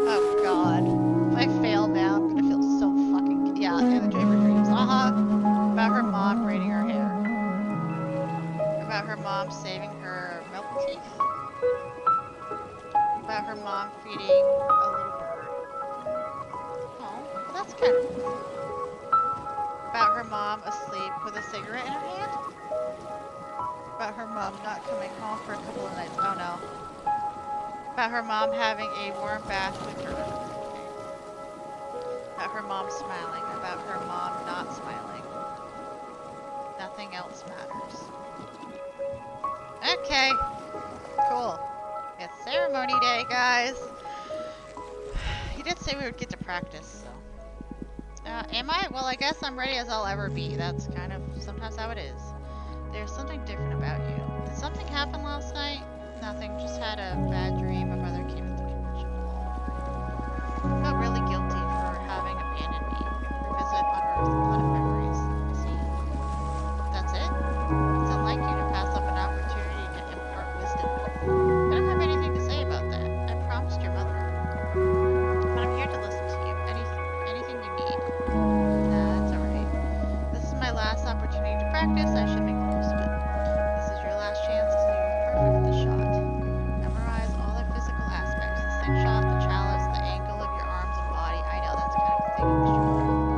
Oh god. If I fail now, I'm gonna feel so fucking... Yeah, Anna Draper dreams. About her mom braiding her hair. About her mom saving her milk teeth. About her mom feeding a little bird. Oh, well that's kind of cool. About her mom asleep with a cigarette in her hand. About her mom not coming home for a couple of nights. Oh no. About her mom having a warm bath with her. About her mom smiling. About her mom not smiling. Nothing else matters. Okay. Cool. It's ceremony day, guys. He did say we would get to practice, so. Am I? Well, I guess I'm ready as I'll ever be. That's kind of sometimes how it is. There's something different about you. Did something happen last night? Nothing. Just had a bad dream. My mother came and took me. Felt really guilty for having abandoned me. Revisit unearthed flood of memories. See? That's it? It's unlike you to pass up an opportunity to impart wisdom. I don't have anything to say about that. I promised your mother. But I'm here to listen to you. Anything you need. Nah, that's alright. This is my last opportunity to practice. I should make the most of it. This is your last chance to perfect the shot. Memorize all the physical aspects. The slingshot, the chalice, the angle of your arms and body. I know that's kind of the thing I was trying to do.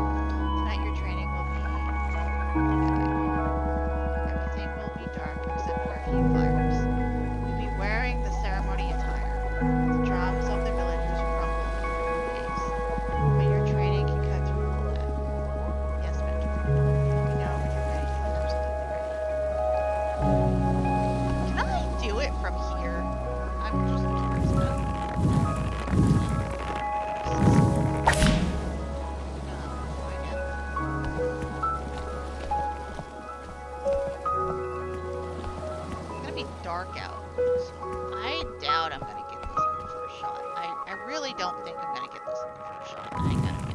Tonight your training will be... Everything will be dark except for a few fires. You'll be wearing the ceremony attire. The drums of the villagers rumble through the waves. But your training can cut through all that. Yes, Mentor. Let me know when you're ready. Absolutely ready. Can I do it from here? I'm just curious about it. It's gonna be dark out, so I doubt I'm gonna get this on the first shot. I really don't think I'm gonna get this on the first shot. I ain't gonna be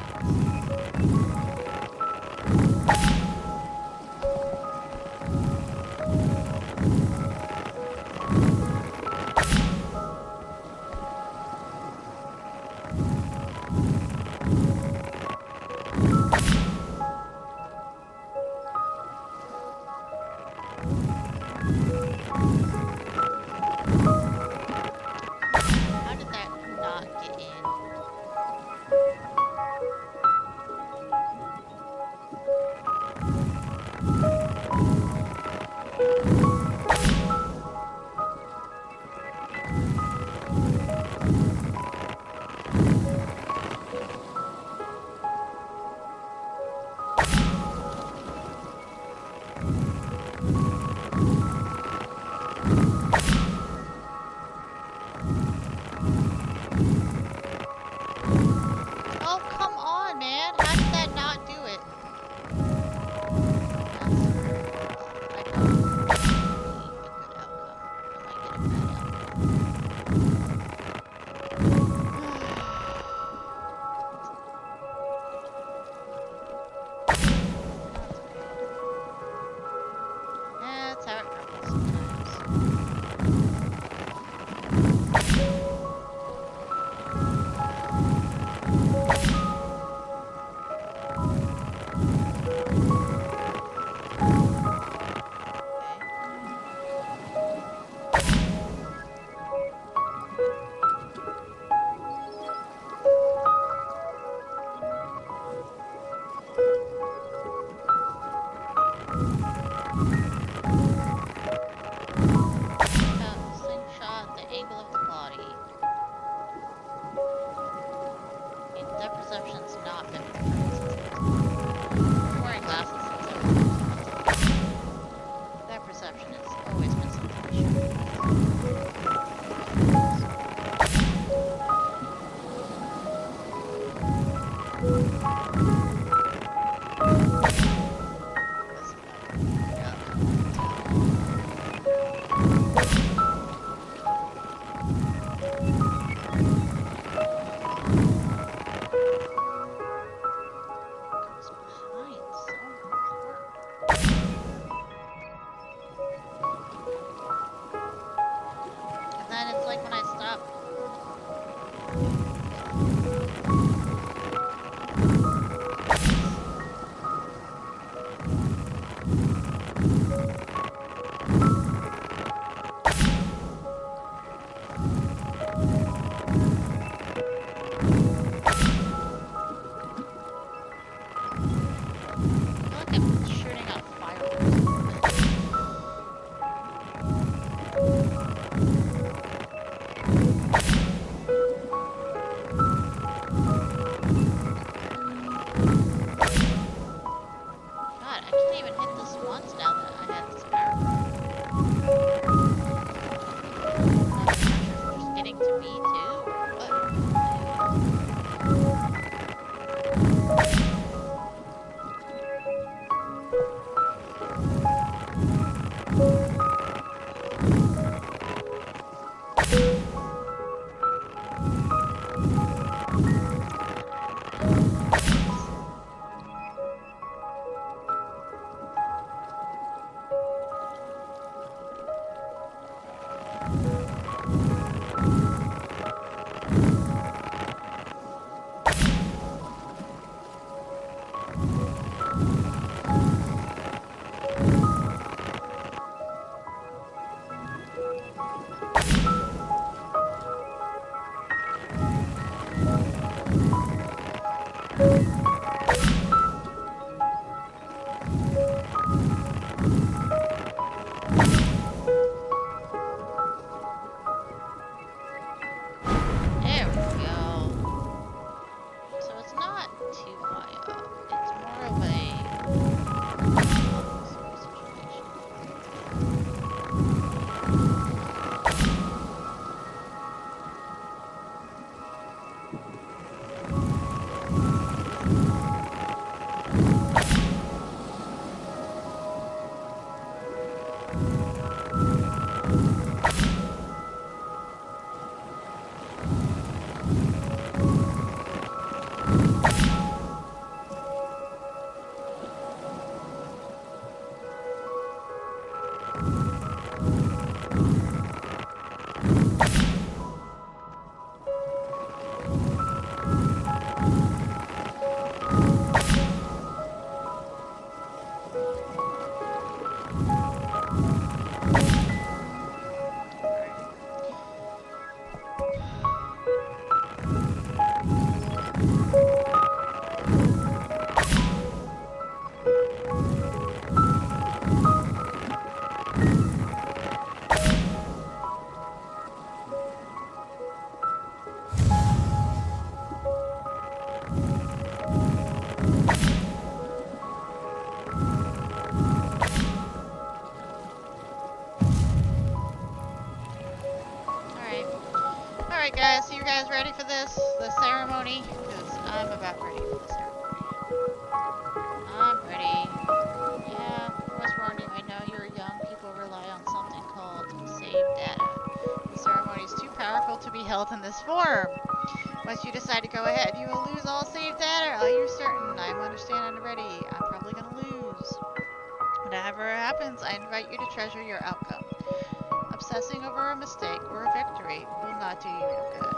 How did that not get in? I can't even hit this once now that I have this power. I'm not sure if it's just getting to me too, or what. There we go. So it's not too high up. It's more of a situation. Alright guys, so you guys ready for this? The ceremony? Because I'm about ready for the ceremony. I'm ready. Yeah, I must warn you, I know you're young people rely on something called saved data. The ceremony is too powerful to be held in this form. Once you decide to go ahead, you will lose all saved data. Are you certain? I'm understand and ready. I'm probably gonna lose. Whatever happens, I invite you to treasure your outcome. Obsessing over a mistake or a victory will not do you no good.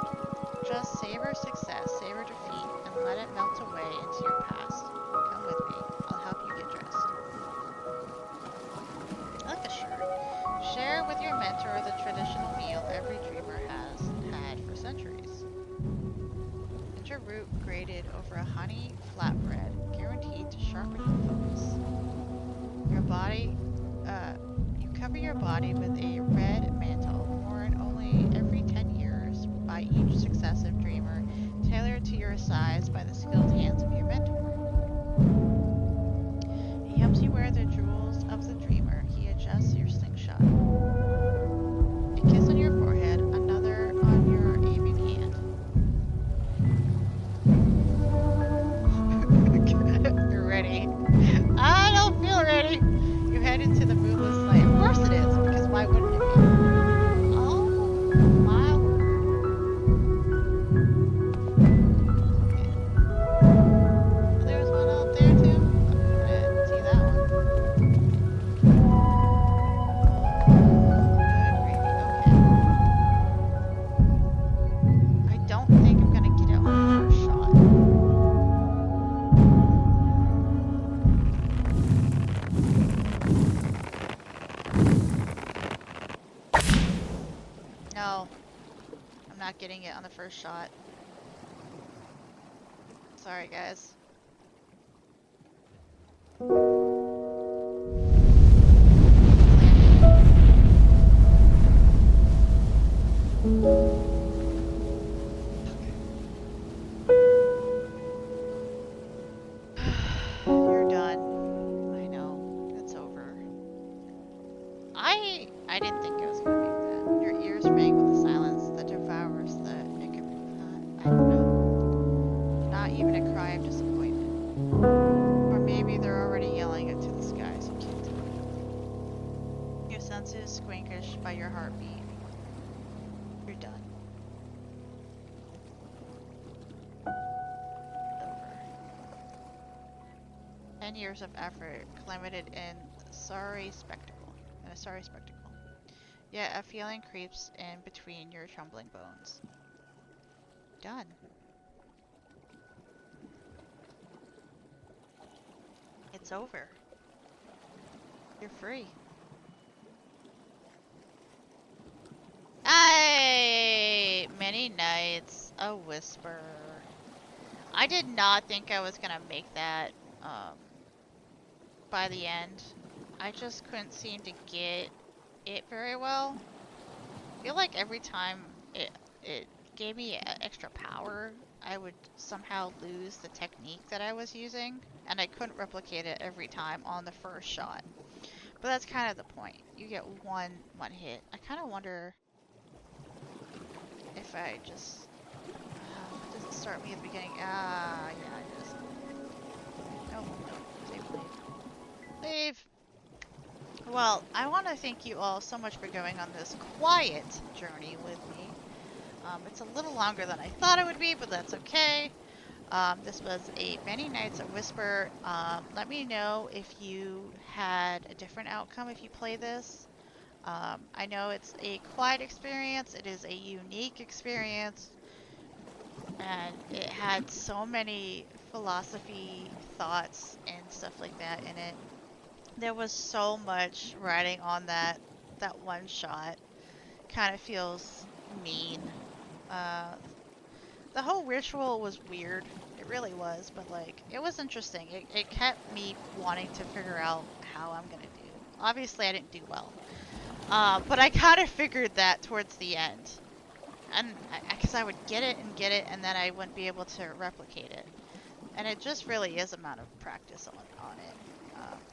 Just savor success, savor defeat, and let it melt away into your past. Come with me. I'll help you get dressed. I like the shirt. Share with your mentor the traditional meal every dreamer has had for centuries. Enter root grated over a honey flatbread, guaranteed to sharpen your focus. Your body, you cover your body with a red mantle, worn only every 10 years by each successive dreamer, tailored to your size by the skilled hands of your mentor. He helps you wear the jewels of the dreamer. He adjusts your slingshot. A kiss on your forehead, another on your aiming hand. You're ready. I don't feel ready. You head into the moonless light. Of course it is, because why wouldn't it be? Oh my word. Oh, there's one out there too? I didn't see that one. Good gravy, okay. I don't think I'm gonna get it on the first shot. No, I'm not getting it on the first shot. Sorry, guys. You're done. I know. senses squinkish by your heartbeat. You're done. Over. 10 years of effort limited in sorry spectacle. In a sorry spectacle. Yet a feeling creeps in between your trembling bones. Done. It's over. You're free. Many nights, a whisper. I did not think I was gonna make that by the end. I just couldn't seem to get it very well. I feel like every time it gave me extra power, I would somehow lose the technique that I was using, and I couldn't replicate it every time on the first shot. But that's kind of the point. You get one hit. I kind of wonder if I just does it start me at the beginning? Ah, yeah, it does. No, no, save leave. Leave. Well, I want to thank you all so much for going on this quiet journey with me. It's a little longer than I thought it would be, but that's okay. This was a Many Nights at Whisper. Let me know if you had a different outcome if you play this. I know it's a quiet experience. It is a unique experience. And it had so many philosophy thoughts and stuff like that in it. There was so much writing on that one shot. Kind of feels mean. Uh, the whole ritual was weird. It really was, but like it was interesting. It kept me wanting to figure out how I'm gonna do. Obviously, I didn't do well, but I kind of figured that towards the end, and because I would get it, and then I wouldn't be able to replicate it. And it just really is a matter of practice on it.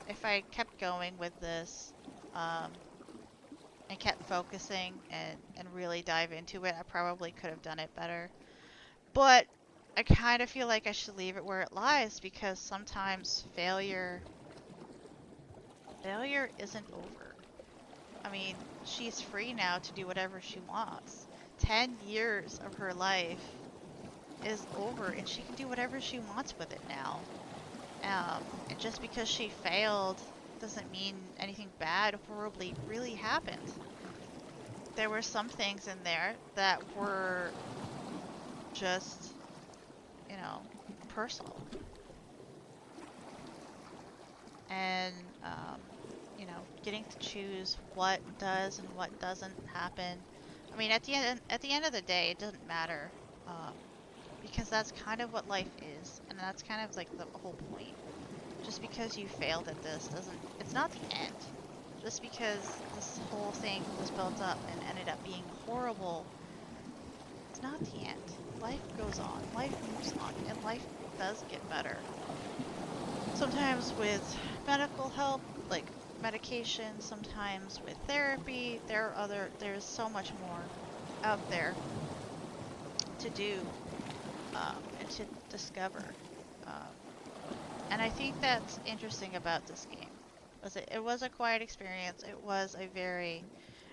If I kept going with this, um, and kept focusing and really dive into it, I probably could have done it better. But I kind of feel like I should leave it where it lies because sometimes failure isn't over. I mean, she's free now to do whatever she wants. 10 years of her life is over and she can do whatever she wants with it now. And just because she failed doesn't mean anything bad horribly really happened. There were some things in there that were just, you know, personal. And, you know, getting to choose what does and what doesn't happen. I mean, at the end of the day, it doesn't matter, um, because that's kind of what life is, and that's kind of like the whole point. Just because you failed at this doesn't, it's not the end. Just because this whole thing was built up and ended up being horrible, it's not the end. Life goes on, life moves on, and life does get better. Sometimes with medical help, like medication, sometimes with therapy, there's so much more out there to do, and to discover. Um, and I think that's interesting about this game. It was a quiet experience. It was a very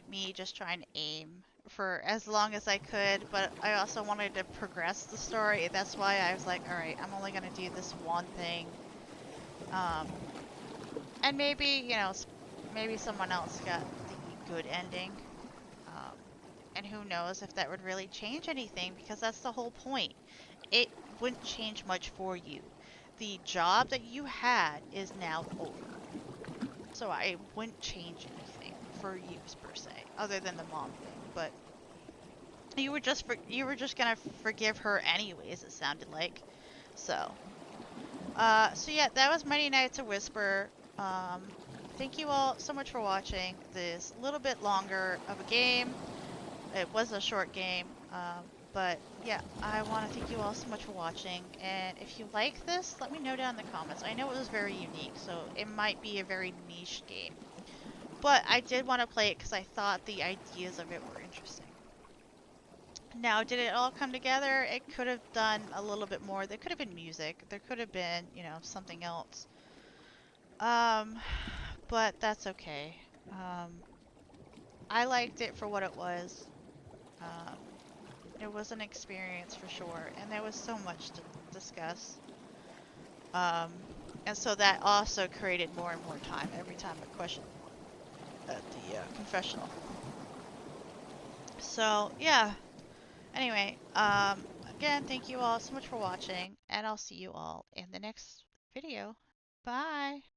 me just trying to aim for as long as I could, but I also wanted to progress the story. That's why I was like, all right, I'm only gonna do this one thing. Um, and maybe, you know, maybe someone else got the good ending. Um, and who knows if that would really change anything, because that's the whole point. It wouldn't change much for you. The job that you had is now over. So I wouldn't change anything for you per se, other than the mom thing. But you were just gonna forgive her anyways. It sounded like. So, so yeah, that was Mighty Knights of Whisper. Um, Thank you all so much for watching this little bit longer of a game. It was a short game, but yeah, I want to thank you all so much for watching. And if you like this, let me know down in the comments. I know it was very unique, so it might be a very niche game. But I did want to play it because I thought the ideas of it were interesting. Now, did it all come together? It could have done a little bit more. There could have been music. There could have been, you know, something else. Um, but that's okay. Um, I liked it for what it was. Um, it was an experience for sure, and there was so much to discuss. Um, and so that also created more and more time every time a question at the confessional. So yeah. Anyway, again, thank you all so much for watching, and I'll see you all in the next video. Bye.